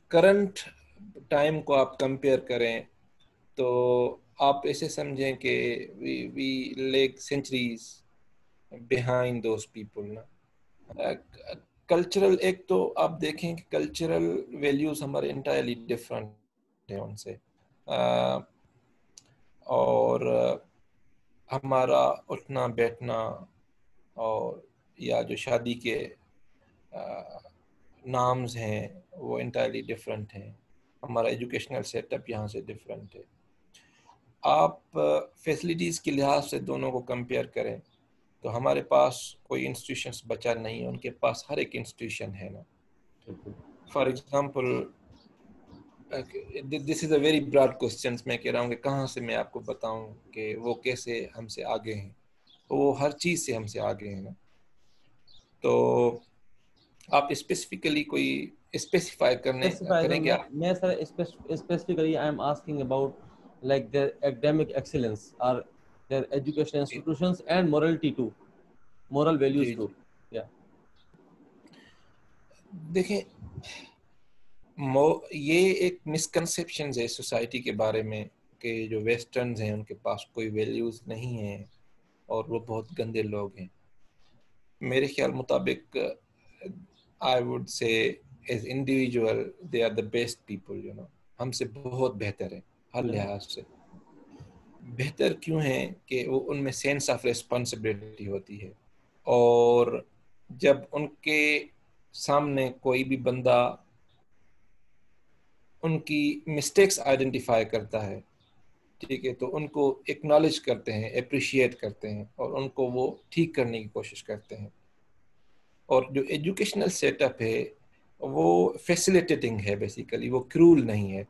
کرنٹ ٹائم کو آپ کمپیئر کریں تو آپ ایسے سمجھیں کہ we lag centuries behind those people نا. کلچرل ایک تو آپ دیکھیں کہ کلچرل ویلیوز ہمارے انٹائرلی ڈفرینٹ ہیں ان سے, اور ہمارا اٹھنا بیٹھنا اور یا جو شادی کے نامز ہیں وہ انٹائرلی ڈفرینٹ ہیں. ہمارا ایجوکیشنل سیٹ اپ یہاں سے ڈفرینٹ ہے. آپ فیسلٹیز کے لحاظ سے دونوں کو کمپیئر کریں تو ہمارے پاس کوئی انسٹیٹیوشنس بچا نہیں ہے, ان کے پاس ہر ایک انسٹیٹیوشن ہے نا. For example this is a very broad question, میں کہہ رہا ہوں کہ کہاں سے میں آپ کو بتاؤں کہ وہ کیسے ہم سے آگے ہیں. وہ ہر چیز سے ہم سے آگے ہیں نا. تو آپ اسپیسیفکلی کوئی اسپیسیفائی کریں گے. میں sir specifically I am asking about like their academic excellence or their educational institutions and morality too, moral values too. Yeah. دیکھیں یہ ایک مسکنسیپشن ہے سوسائٹی کے بارے میں کہ جو ویسٹرنز ہیں ان کے پاس کوئی ویلیوز نہیں ہیں اور وہ بہت گندے لوگ ہیں. میرے خیال مطابق I would say as individual they are the best people, ہم سے بہت بہتر ہیں ہر لحاظ سے. بہتر کیوں ہیں کہ وہ ان میں سینس آف ریسپانسبلٹی ہوتی ہے, اور جب ان کے سامنے کوئی بھی بندہ ان کی مسٹیکس آئیڈینٹیفائی کرتا ہے, ٹھیک ہے, تو ان کو ایکنالج کرتے ہیں, اپریشیٹ کرتے ہیں, اور ان کو وہ ٹھیک کرنے کی کوشش کرتے ہیں. اور جو ایجوکیشنل سیٹ اپ ہے وہ فیسیلیٹیٹنگ ہے بیسیکلی, وہ کرول نہیں ہے.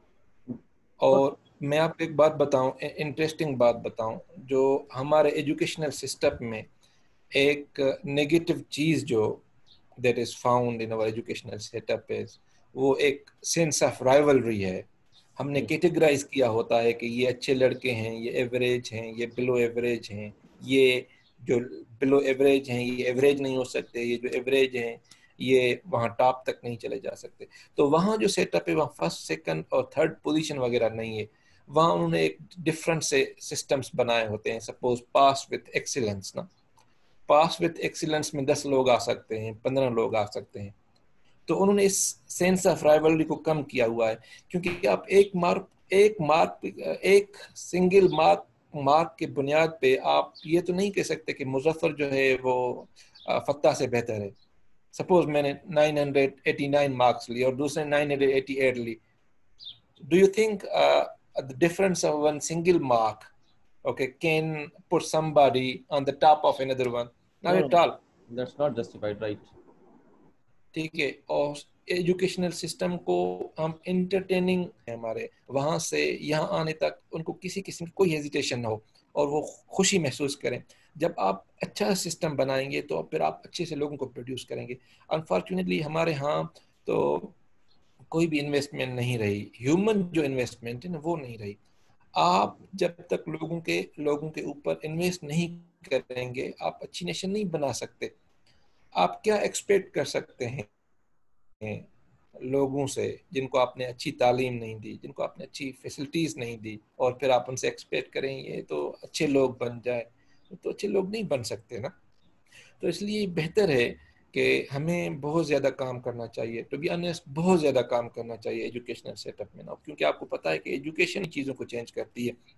اور میں آپ کو ایک بات بتاؤں, انٹرسٹنگ بات بتاؤں, جو ہمارے ایجوکیشنل سسٹم میں ایک نیگیٹو چیز جو دیٹ از فاؤنڈ ان اور ایجوکیشنل سیٹ اپ از, وہ ایک سینس آف رائیولری ہے. ہم نے کیٹیگرائز کیا ہوتا ہے کہ یہ اچھے لڑکے ہیں, یہ ایوریج ہیں, یہ بلو ایوریج ہیں, یہ جو بلو ایوریج ہیں یہ ایوریج نہیں ہو سکتے, یہ جو ایوریج ہیں یہ وہاں ٹاپ تک نہیں چلے جا سکتے. تو وہاں جو سیٹ اپ ہے وہاں فرسٹ, سیکنڈ اور تھرڈ پوزیشن وغیرہ نہیں ہے. وہاں انہوں نے ایک ڈفرنٹ سے سسٹمز بنائے ہوتے ہیں. سپوز پاس وتھ ایکسیلنس نا, پاس وتھ ایکسیلنس میں 10 لوگ آ سکتے ہیں, 15 لوگ آ سکتے ہیں. تو انہوں نے اس سینس آف رائیولری کو کم کیا ہوا ہے, کیونکہ آپ ایک سنگل مارک کے بنیاد پہ آپ یہ تو نہیں کہہ سکتے کہ مظفر جو ہے وہ فتح سے بہتر ہے. سپوز میں نے 989 مارکس لی اور دوسرے 988 لی. Do you think the difference of one single mark, okay, can put somebody on the top of another one? Not at No, all. that's not justified, right? ٹھیک ہے. اور ایجوکیشنل سسٹم کو ہم انٹرٹیننگ ہمارے وہاں سے یہاں آنے تک ان کو کسی قسم کی کوئی ہیزیٹیشن نہ ہو اور وہ خوشی محسوس کریں. جب آپ اچھا سسٹم بنائیں گے تو پھر آپ اچھے سے لوگوں کو پروڈیوس کریں گے. انفارچونیٹلی ہمارے ہاں تو کوئی بھی انویسٹمنٹ نہیں رہی, ہیومن جو انویسٹمنٹ ہے نا وہ نہیں رہی. آپ جب تک لوگوں کے اوپر انویسٹ نہیں کریں گے آپ اچھی نیشن نہیں بنا سکتے. آپ کیا ایکسپیکٹ کر سکتے ہیں لوگوں سے جن کو آپ نے اچھی تعلیم نہیں دی, جن کو آپ نے اچھی فیسلٹیز نہیں دی, اور پھر آپ ان سے ایکسپیکٹ کریں یہ تو اچھے لوگ بن جائے, تو اچھے لوگ نہیں بن سکتے نا. تو اس لیے بہتر ہے کہ ہمیں بہت زیادہ کام کرنا چاہیے, ٹو بی آنیسٹ بہت زیادہ کام کرنا چاہیے ایجوکیشنل سیٹ اپ میں نا, کیونکہ آپ کو پتہ ہے کہ ایجوکیشن چیزوں کو چینج کرتی ہے.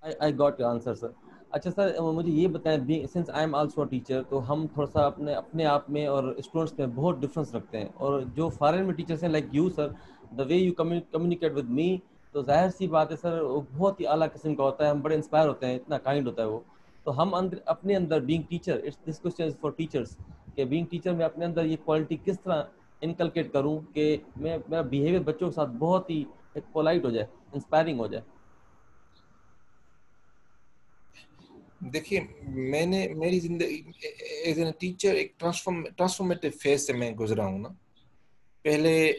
I got your answer, sir. اچھا سر, مجھے یہ بتائیں, since I am also teacher, تو ہم تھوڑا سا اپنے آپ میں اور اسٹوڈنٹس میں بہت ڈفرینس رکھتے ہیں, اور جو فارن میں ٹیچرس ہیں like you sir, the way you communicate with me, تو ظاہر سی بات ہے سر وہ بہت ہی اعلیٰ قسم کا ہوتا ہے, ہم بڑے انسپائر ہوتے ہیں, اتنا کائنڈ ہوتا ہے وہ. تو ہم اپنے اندر being teacher, this question is for teachers, کہ بینگ ٹیچر میں اپنے اندر یہ کوالٹی کس طرح انکلکیٹ کروں کہ میرا بیہیویئر بچوں کے ساتھ بہت ہی ایک پولائٹ ہو جائے, انسپائرنگ ہو جائے. دیکھیے میں نے میری زندگی ایز اے ٹیچر ایک ٹرانسفارمیٹیو فیز سے میں گزرا ہوں نا. پہلے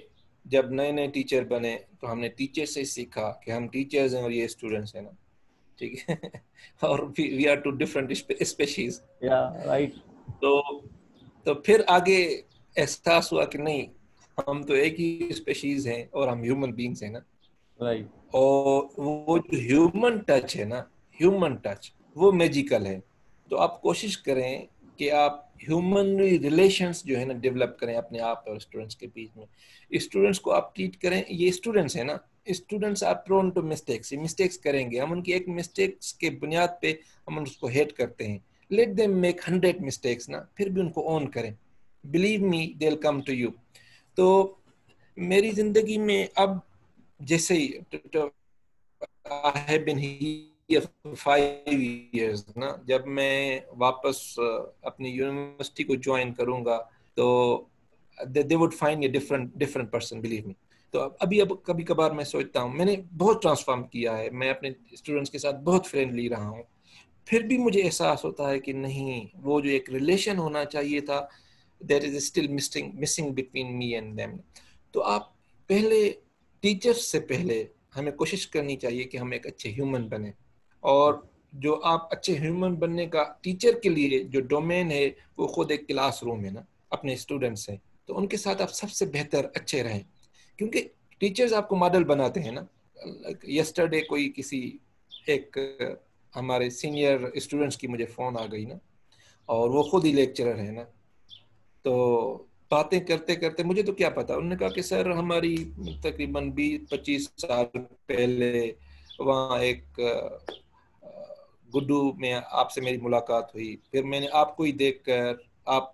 جب نئے ٹیچر بنے تو ہم نے ٹیچر سے سیکھا کہ ہم ٹیچرز ہیں اور یہ اسٹوڈنٹس ہیں نا, ٹھیک ہے, اور we are two different species. Right. تو پھر آگے احساس ہوا کہ نہیں, ہم تو ایک ہی اسپیشیز ہیں اور ہم ہیومن بینگز ہیں نا. رائٹ. اور وہ جو ہیومن ٹچ ہے نا, ہیومن ٹچ وہ میجیکل ہے. تو آپ کوشش کریں کہ آپ ہیومن ریلیشنز جو ہے نا ڈیولپ کریں اپنے آپ اور اسٹوڈنٹس کے بیچ میں. اسٹوڈنٹس کو آپ ٹریٹ کریں, یہ اسٹوڈنٹس ہیں نا, students are prone to mistakes, یہ مسٹیکس کریں گے. ہم ان کی ایک مسٹیکس کے بنیاد پہ ہم اس کو ہیٹ کرتے ہیں. لیٹ دیم میک 100 مسٹیکس نا, پھر بھی ان کو اون کریں. Believe me they will come to you. تو میری زندگی میں اب جیسے ہی I have been here for 5 years نا, جب میں واپس اپنی یونیورسٹی کو جوائن کروں گا تو they would find a different person, believe me. تو اب کبھی کبھار میں سوچتا ہوں, میں نے بہت ٹرانسفارم کیا ہے, میں اپنے اسٹوڈنٹس کے ساتھ بہت فرینڈلی رہا ہوں, پھر بھی مجھے احساس ہوتا ہے کہ نہیں, وہ جو ایک ریلیشن ہونا چاہیے تھا, that is still missing between me and them. تو آپ پہلے ٹیچرز سے پہلے ہمیں کوشش کرنی چاہیے کہ ہم ایک اچھے ہیومن بنیں, اور جو آپ اچھے ہیومن بننے کا ٹیچر کے لیے جو ڈومین ہے وہ خود ایک کلاس روم ہے نا, اپنے اسٹوڈنٹس ہیں, تو ان کے ساتھ آپ سب سے بہتر اچھے رہیں, کیونکہ ٹیچرز آپ کو ماڈل بناتے ہیں نا. یسٹرڈے کوئی کسی ایک ہمارے سینئر اسٹوڈنٹس کی مجھے فون آ گئی نا, اور وہ خود ہی لیکچرر ہے نا, تو باتیں کرتے کرتے مجھے تو کیا پتا, انہوں نے کہا کہ سر ہماری تقریباً 20-25 سال پہلے وہاں ایک گڈو میں آپ سے میری ملاقات ہوئی, پھر میں نے آپ کو ہی دیکھ کر, آپ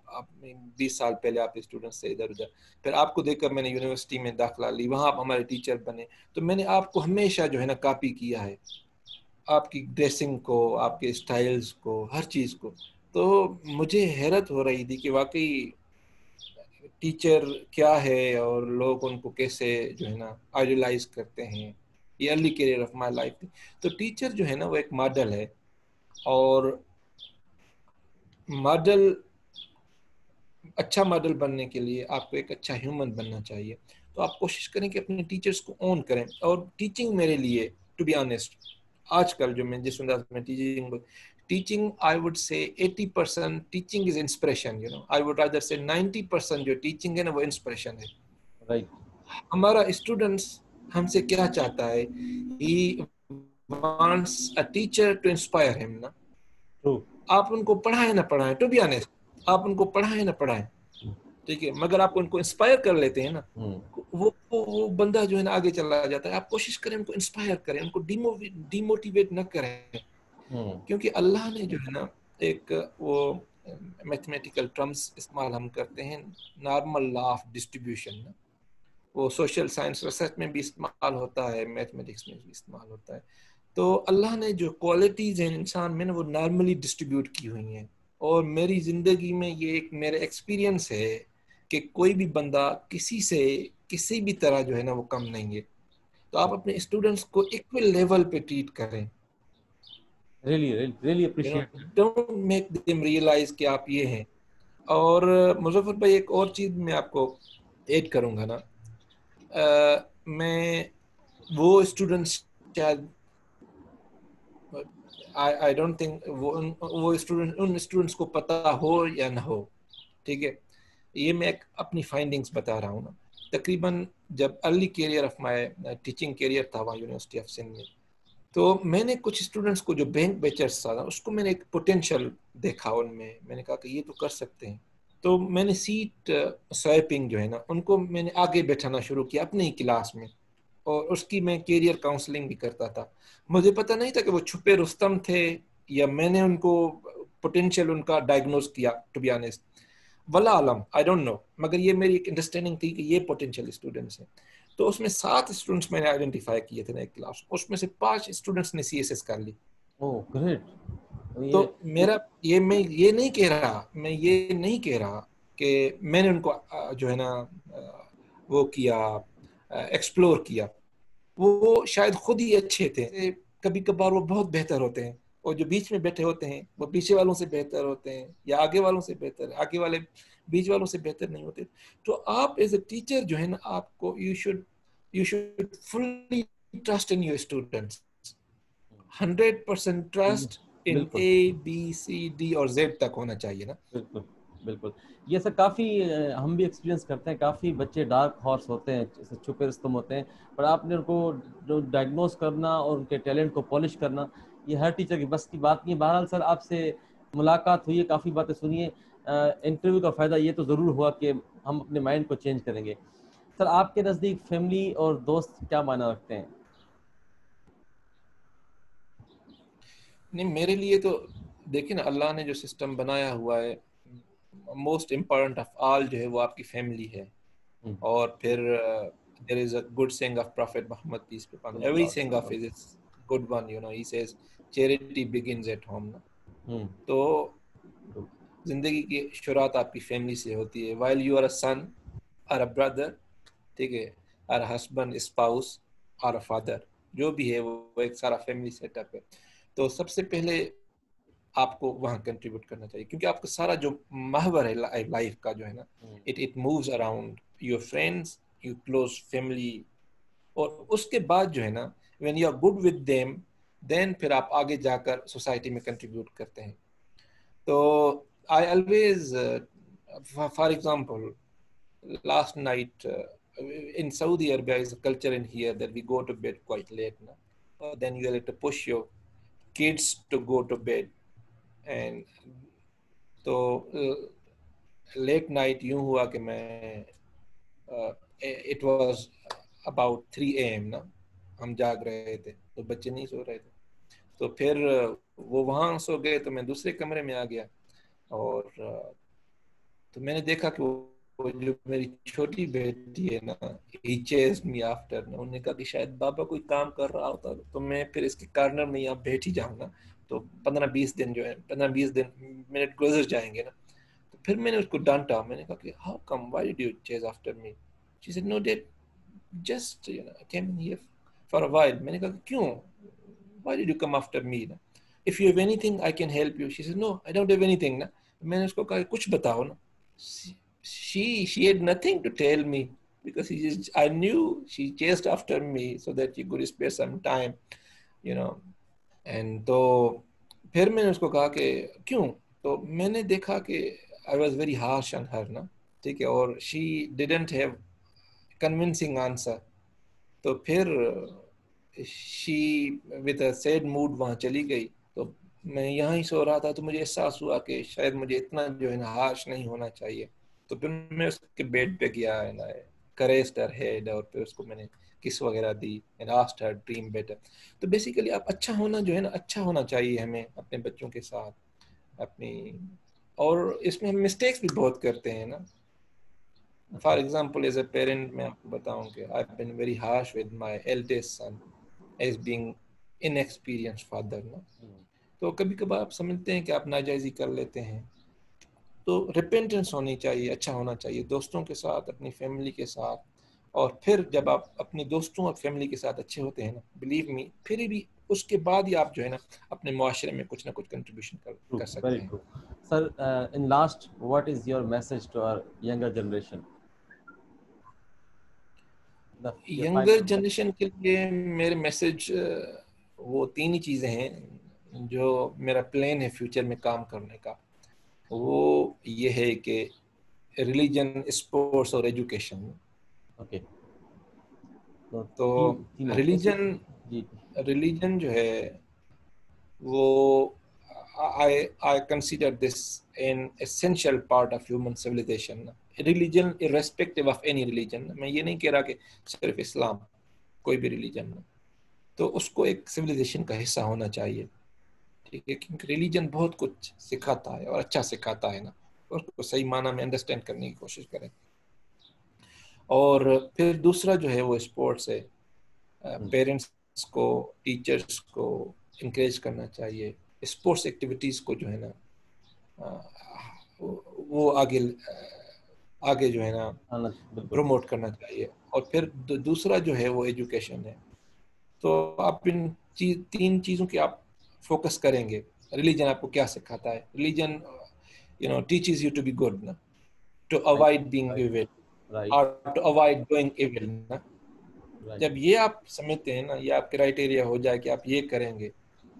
20 سال پہلے آپ اسٹوڈنٹ سے ادھر ادھر, پھر آپ کو دیکھ کر میں نے یونیورسٹی میں داخلہ لی, وہاں آپ ہمارے ٹیچر بنے. تو میں نے آپ کو ہمیشہ جو ہے نا کاپی کیا ہے, آپ کی ڈریسنگ کو, آپ کے اسٹائلز کو, ہر چیز کو. تو مجھے حیرت ہو رہی تھی کہ واقعی ٹیچر کیا ہے اور لوگ ان کو کیسے جو ہے نا آئیڈیلائز کرتے ہیں، یہ early career of my life تھی. تو ٹیچر جو ہے نا وہ ایک ماڈل ہے، اور ماڈل، اچھا ماڈل بننے کے لیے آپ کو ایک اچھا ہیومن بننا چاہیے. تو آپ کوشش کریں کہ اپنے ٹیچرز کو اون کریں. اور ٹیچنگ میرے لیے ٹو بی آنیسٹ آج کل جو میں جس انداز میں teaching I would say 80% teaching is inspiration. I would rather سے 90% جو ٹیچنگ ہے نا وہ انسپریشن ہے. رائٹ. ہمارا اسٹوڈنٹس ہم سے کیا چاہتا ہے، he wants a teacher to inspire ہم نا. ٹرو. آپ ان کو پڑھائیں نہ پڑھائیں، ٹو بی آنیسٹ آپ ان کو پڑھائیں نہ پڑھائیں، ٹھیک ہے، مگر آپ ان کو انسپائر کر لیتے ہیں نا، وہ بندہ جو ہے نا آگے چلا جاتا ہے. آپ کوشش کریں ان کو انسپائر کریں، ان کو ڈیموٹیویٹ نہ کریں. کیونکہ اللہ نے جو ہے نا ایک وہ میتھمیٹیکل ٹرمز استعمال ہم کرتے ہیں، نارمل لا آف ڈسٹریبیوشن، وہ سوشل سائنس ریسرچ میں بھی استعمال ہوتا ہے، میتھمیٹکس میں بھی استعمال ہوتا ہے. تو اللہ نے جو کوالٹیز ہیں انسان میں نا وہ نارملی ڈسٹریبیوٹ کی ہوئی ہیں. اور میری زندگی میں یہ ایک میرا ایکسپیرینس ہے کہ کوئی بھی بندہ کسی سے کسی بھی طرح جو ہے نا وہ کم نہیں ہے. تو آپ اپنے اسٹوڈنٹس کو ایکول لیول پہ ٹریٹ کریں. really appreciate it. Don't make them realize کہ آپ یہ ہیں. اور مظفر بھائی ایک اور چیز میں آپ کو ایڈ کروں گا نا، میں وہ اسٹوڈنٹس شاید I don't think وہ ان اسٹوڈنٹس کو پتا ہو یا نہ ہو، ٹھیک ہے، یہ میں ایک اپنی فائنڈنگز بتا رہا ہوں نا. تقریباً جب early career of my teaching career تھا وہاں یونیورسٹی آف سندھ میں، تو میں نے کچھ اسٹوڈنٹس کو جو بینک بیچرس تھا اس کو میں نے ایک پوٹینشیل دیکھا ان میں نے کہا کہ یہ تو کر سکتے ہیں. تو میں نے سیٹ سوائپنگ جو ہے نا ان کو میں نے آگے بیٹھانا شروع کیا اپنے ہی کلاس میں، اور اس کی میں کیریئر کاؤنسلنگ بھی کرتا تھا. مجھے پتہ نہیں تھا کہ وہ چھپے رستم تھے یا میں نے ان کو پوٹینشیل ان کا ڈائگنوز کیا، ٹو بی آنیسٹ واللہ عالم آئی ڈونٹ نو، مگر یہ میری ایک انڈرسٹینڈنگ تھی کہ یہ پوٹینشیل اسٹوڈنٹس ہیں. تو اس میں 7 اسٹوڈنٹس میں نے آئیڈینٹیفائی کیے تھے ایک کلاس، اس میں سے 5 اسٹوڈنٹس نے CSS کر لی. گریٹ. تو میرا میں یہ نہیں کہہ رہا کہ میں نے ان کو جو ہے نا وہ کیا ایکسپلور کیا، وہ شاید خود ہی اچھے تھے. کبھی کبھار وہ بہت بہتر ہوتے ہیں، اور جو بیچ میں بیٹھے ہوتے ہیں وہ پیچھے والوں سے بہتر ہوتے ہیں، یا آگے والوں سے بہتر، آگے والے بیچ والوں سے بہتر نہیں ہوتے. تو آپ ایز اے ٹیچر جو ہے نا آپ کو you should fully trust in your students, 100% trust in بالکل ABCD اور Z تک ہونا چاہیے نا. بالکل یہ سب کافی ہم بھی ایکسپیرینس کرتے ہیں. کافی بچے ڈارک ہارس ہوتے ہیں، چھپے رستم ہوتے ہیں، پر آپ نے ان کو جو ڈائگنوز کرنا اور ان کے ٹیلنٹ کو پالش کرنا یہ ہر ٹیچر کی بس کی بات نہیں. بہرحال سر آپ سے ملاقات ہوئی ہے، کافی باتیں سنیے. انٹرویو کا فائدہ یہ تو ضرور ہوا کہ ہم اپنے مائنڈ کو چینج کریں گے. سر آپ کے نزدیک فیملی اور دوست کیا معنی رکھتے ہیں؟ نہیں میرے لیے تو دیکھیں نا اللہ نے جو سسٹم بنایا ہوا ہے، موسٹ امپورٹنٹ آف آل جو ہے وہ آپ کی فیملی ہے. اور پھر there is a good saying of Prophet Muhammad peace be upon him. Every saying of his is good one, he says charity begins at home. تو زندگی کی شروعات آپ کی فیملی سے ہوتی ہے. while you are a son or a brother، ٹھیک ہے، or a husband, spouse or a father، جو بھی ہے وہ ایک سارا فیملی سیٹ اپ ہے. تو سب سے پہلے آپ کو وہاں کنٹریبیوٹ کرنا چاہیے، کیونکہ آپ کا سارا جو محور ہے لائف کا جو ہے نا it moves around your friends, your close family. اور اس کے بعد جو ہے نا when you are good with them then پھر آپ آگے جا کر سوسائٹی میں کنٹریبیوٹ کرتے ہیں. تو I always for example last night in Saudi Arabia is a culture in here that we go to bed quite late now. Then you have to push your kids to go to bed. And تو late night یوں ہوا کہ میں it was about 3 AM نا، ہم جاگ رہے تھے تو بچے نہیں سو رہے تھے. تو پھر وہ وہاں سو گئے تو میں دوسرے کمرے میں آ گیا. اور تو میں نے دیکھا کہ وہ جو میری چھوٹی بیٹی ہے نا ہی چیزڈ می آفٹر، انہوں نے کہا کہ شاید بابا کوئی کام کر رہا ہوتا تو میں پھر اس کے کارنر میں یہاں بیٹھ ہی جاؤں نا. تو 15-20 دن جو ہے 15-20 دن منٹ گزر جائیں گے نا. تو پھر میں نے اس کو ڈانٹا, میں نے کہا کہ how come, why did you chase after me? She said no dad, just I came in here for a while. میں نے کہا کہ کیوں, why did you come after me? If you have anything I can help you. She said no, I don't have anything. میں نے اس کو کہا کچھ بتاؤ نا. She had nothing to tell me because I knew she chased after me so that you could spare some time, you know. And تو پھر میں نے اس کو کہا کہ کیوں, تو میں نے دیکھا کہ I was very harsh on her نا, ٹھیک ہے, اور she didn't have convincing answer. تو پھر she with a sad mood وہاں چلی گئی. تو میں یہاں ہی سو رہا تھا تو مجھے احساس ہوا کہ شاید مجھے اتنا جو ہے نا ہارش نہیں ہونا چاہیے. تو پھر میں اس کے بیڈ پہ گیا ہے نا, caressed her head, اور پھر اس کو میں نے کس وغیرہ دی and asked her dream better. تو بیسیکلی آپ اچھا ہونا جو ہے نا, اچھا ہونا چاہیے ہمیں اپنے بچوں کے ساتھ اپنی, اور اس میں ہم مسٹیکس بھی بہت کرتے ہیں نا. For example as a parent میں آپ کو بتاؤں کہ I have been very harsh with my eldest son as being inexperienced father نا. تو کبھی کبھار آپ سمجھتے ہیں کہ آپ ناجائزی کر لیتے ہیں, تو ریپینٹنس ہونی چاہیے, اچھا ہونا چاہیے دوستوں کے ساتھ, اپنی فیملی کے ساتھ. اور پھر جب آپ اپنے دوستوں اور فیملی کے ساتھ اچھے ہوتے ہیں نا, بلیو می, پھر بھی اس کے بعد ہی آپ جو ہے نا اپنے معاشرے میں کچھ نہ کچھ کنٹریبیوشن کر سکتے ہیں. سر in last, what is your message to our younger generation? Younger generation کے لیے میرے میسج وہ تین ہی چیزیں ہیں جو میرا پلان ہے فیوچر میں کام کرنے کا. وہ یہ ہے کہ ریلیجن, اسپورٹس اور ایجوکیشن. اوکے, تو ریلیجن جو ہے وہ I consider this an essential part of human civilization. Religion irrespective of any religion. میں یہ نہیں کہہ رہا کہ صرف اسلام, کوئی بھی ریلیجن تو اس کو ایک سویلائزیشن کا حصہ ہونا چاہیے, ٹھیک ہے, کیونکہ ریلیجن بہت کچھ سکھاتا ہے اور اچھا سکھاتا ہے نا, اور اس کو صحیح معنی میں انڈرسٹینڈ کرنے کی کوشش کریں. اور پھر دوسرا جو ہے وہ اسپورٹس ہے. پیرنٹس کو, ٹیچرس کو انکریج کرنا چاہیے اسپورٹس ایکٹیویٹیز کو جو ہے نا وہ آگے جو ہے نا پروموٹ کرنا چاہیے. اور پھر دوسرا جو ہے وہ ایجوکیشن ہے. تو آپ ان تین چیزوں کی آپ فوکس کریں گے. ریلیجن آپ کو کیا سکھاتا ہے, religion teaches you to be good, to avoid being evil, or to avoid doing evil. جب یہ آپ سمجھتے ہیں نا, یہ آپ کرائٹیریا ہو جائے کہ آپ یہ کریں گے,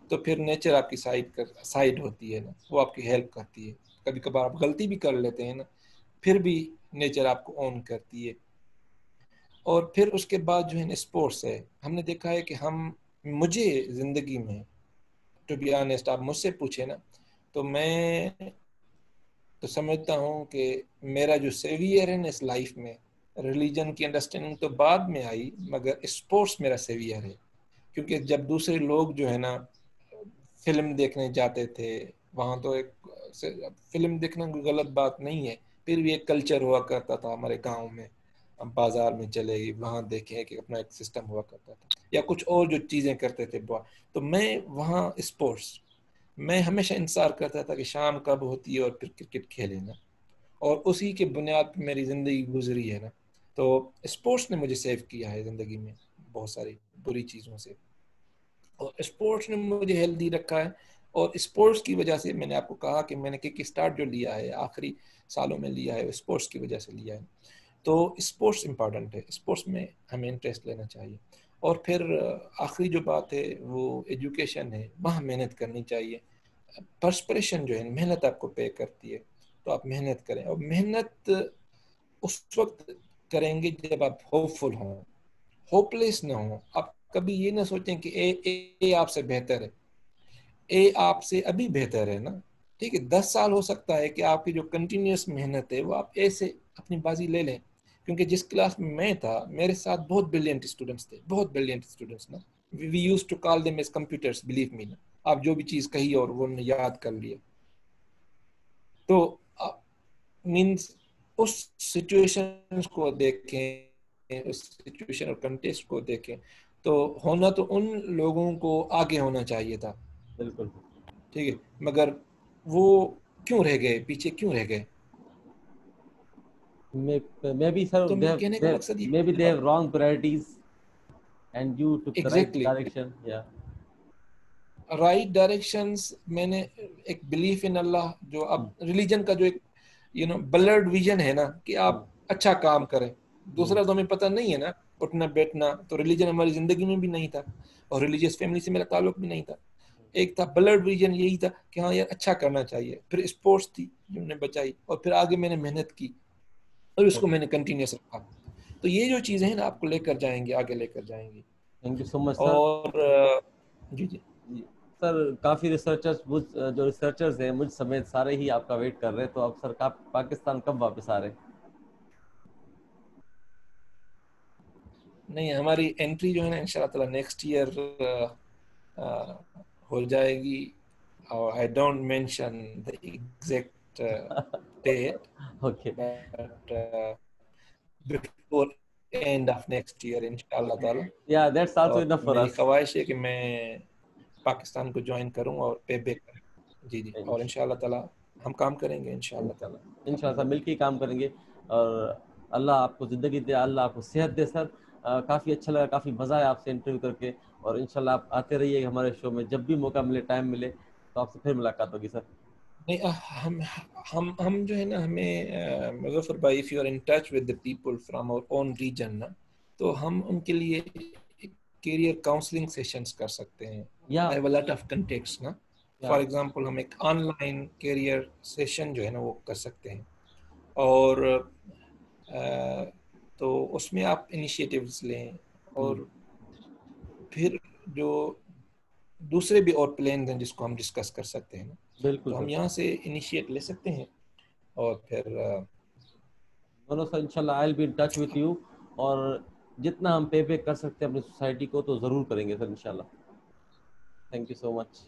تو پھر نیچر آپ کی سائڈ ہوتی ہے نا, وہ آپ کی ہیلپ کرتی ہے. کبھی کبھار آپ غلطی بھی کر لیتے ہیں نا, پھر بھی نیچر آپ کو اون کرتی ہے. اور پھر اس کے بعد جو ہے نا اسپورٹس ہے. ہم نے دیکھا ہے کہ مجھے زندگی میں ٹو بی آنیسٹ آپ مجھ سے پوچھیں نا, تو میں تو سمجھتا ہوں کہ میرا جو سیویئر ہے نا اس لائف میں, ریلیجن کی انڈرسٹینڈنگ تو بعد میں آئی, مگر اسپورٹس میرا سیویئر ہے. کیونکہ جب دوسرے لوگ جو ہے نا فلم دیکھنے جاتے تھے, وہاں تو ایک فلم دیکھنا کوئی غلط بات نہیں ہے, پھر بھی ایک کلچر ہوا کرتا تھا ہمارے گاؤں میں. بازار میں چلے گی, وہاں دیکھیں کہ اپنا ایک سسٹم ہوا کرتا تھا, یا کچھ اور جو چیزیں کرتے تھے. تو میں وہاں اسپورٹس میں ہمیشہ انتظار کرتا تھا کہ شام کب ہوتی ہے اور پھر کرکٹ کھیلے نا, اور اسی کے بنیاد پہ میری زندگی گزری ہے نا. تو اسپورٹس نے مجھے سیو کیا ہے زندگی میں بہت ساری بری چیزوں سے, اور اسپورٹس نے مجھے ہیلدی رکھا ہے. اور اسپورٹس کی وجہ سے میں نے آپ کو کہا کہ میں نے کک اسٹارٹ جو لیا ہے آخری سالوں میں لیا ہے, اسپورٹس کی وجہ سے لیا ہے. تو اسپورٹس امپارٹنٹ ہے, اسپورٹس میں ہمیں انٹرسٹ لینا چاہیے. اور پھر آخری جو بات ہے وہ ایجوکیشن ہے, وہاں محنت کرنی چاہیے. پرسپریشن جو ہے محنت آپ کو پے کرتی ہے, تو آپ محنت کریں. اور محنت اس وقت کریں گے جب آپ ہوپ فل ہوں, ہوپ لیس نہ ہوں. آپ کبھی یہ نہ سوچیں کہ اے آپ سے بہتر ہے, اے آپ سے ابھی بہتر ہے نا, ٹھیک ہے. 10 سال ہو سکتا ہے کہ آپ کی جو کنٹینیوس محنت ہے وہ آپ اے سے اپنی بازی لے لیں. کیونکہ جس کلاس میں تھا میرے ساتھ بہت بریلینٹ اسٹوڈنٹس تھے, بہت بریلینٹ اسٹوڈنٹس نا. We used to call them as computers, believe me نا. آپ جو بھی چیز کہی اور وہ نے یاد کر لیا. تو مینس اس سچویشن کو دیکھیں, اس سچویشن اور کنٹیکسٹ کو دیکھیں, تو ہونا تو ان لوگوں کو آگے ہونا چاہیے تھا, بالکل ٹھیک ہے. مگر وہ کیوں رہ گئے پیچھے, کیوں رہ گئے؟ maybe sir, تو میرے کہنے کا مقصد یہ maybe they have wrong priorities and you took the right exactly direction. Yeah. Right directions. میں نے ایک بلیف ان اللہ جو اب ریلیجن کا جو ایک بلرڈ ویژن ہے نا کہ آپ اچھا کام کریں. دوسرا تو ہمیں پتہ نہیں ہے نا, اٹھنا بیٹھنا تو ریلیجن ہماری زندگی میں بھی نہیں تھا اور ریلیجیس فیملی سے میرا تعلق بھی نہیں تھا. ایک تھا بلرڈ ویژن, یہی تھا کہ ہاں یار اچھا کرنا چاہیے. پھر اسپورٹس تھی جو نے بچائی, اور پھر آگے میں نے محنت کی اور اس کو میں نے کنٹینیوس رکھا. تو یہ جو چیزیں ہیں نا آپ کو لے کر جائیں گی, آگے لے کر جائیں گی. Thank you so much sir. اور جی جی سر کافی جو ریسرچرز ہیں مجھ سمیت سارے ہی آپ کا ویٹ کر رہے ہیں, تو اب سر پاکستان کب واپس آ رہے ہیں؟ نہیں, ہماری انٹری جو ہے نا ان شاء اللہ تعالیٰ نیکسٹ ایئر ہو جائے گی. I don't mention the exact date, okay. but before end of next year انشاءاللہ تعالیٰ. Yeah, that's also اور enough for میری us. خواہش ہے کہ میں پاکستان کو جوائن کروں اور پے بیک کروں. جی جی, اور انشاءاللہ تعالیٰ ہم کام کریں گے انشاءاللہ تعالیٰ. انشاءاللہ سر مل کے ہی کام کریں گے, اور اللہ آپ کو زندگی دے, اللہ آپ کو صحت دے سر. کافی اچھا لگا, کافی مزہ آیا آپ سے انٹرویو کر کے, اور انشاءاللہ آپ آتے رہیے ہمارے شو میں, جب بھی موقع ملے, ٹائم ملے تو آپ سے پھر ملاقات ہوگی سر. نہیں, ہم جو ہے نا, ہمیں مظفر بھائی, if you are in touch with the people from our own region نا, تو ہم ان کے لیے کیریئر کاؤنسلنگ سیشنز کر سکتے ہیں. I have a lot of contacts نا. فار ایگزامپل ہم ایک آن لائن کیریئر سیشن جو ہے نا وہ کر سکتے ہیں, اور تو اس میں آپ انیشیٹیوز لیں, اور پھر جو دوسرے بھی اور پلانز ہیں جس کو ہم ڈسکس کر سکتے ہیں نا, بالکل تو ہم سر. یہاں سے انیشیٹ لے سکتے ہیں. اور پھر سر انشاءاللہ I'll be in touch with you, اور جتنا ہم پے کر سکتے ہیں اپنی سوسائٹی کو تو ضرور کریں گے سر انشاءاللہ. Thank you so much.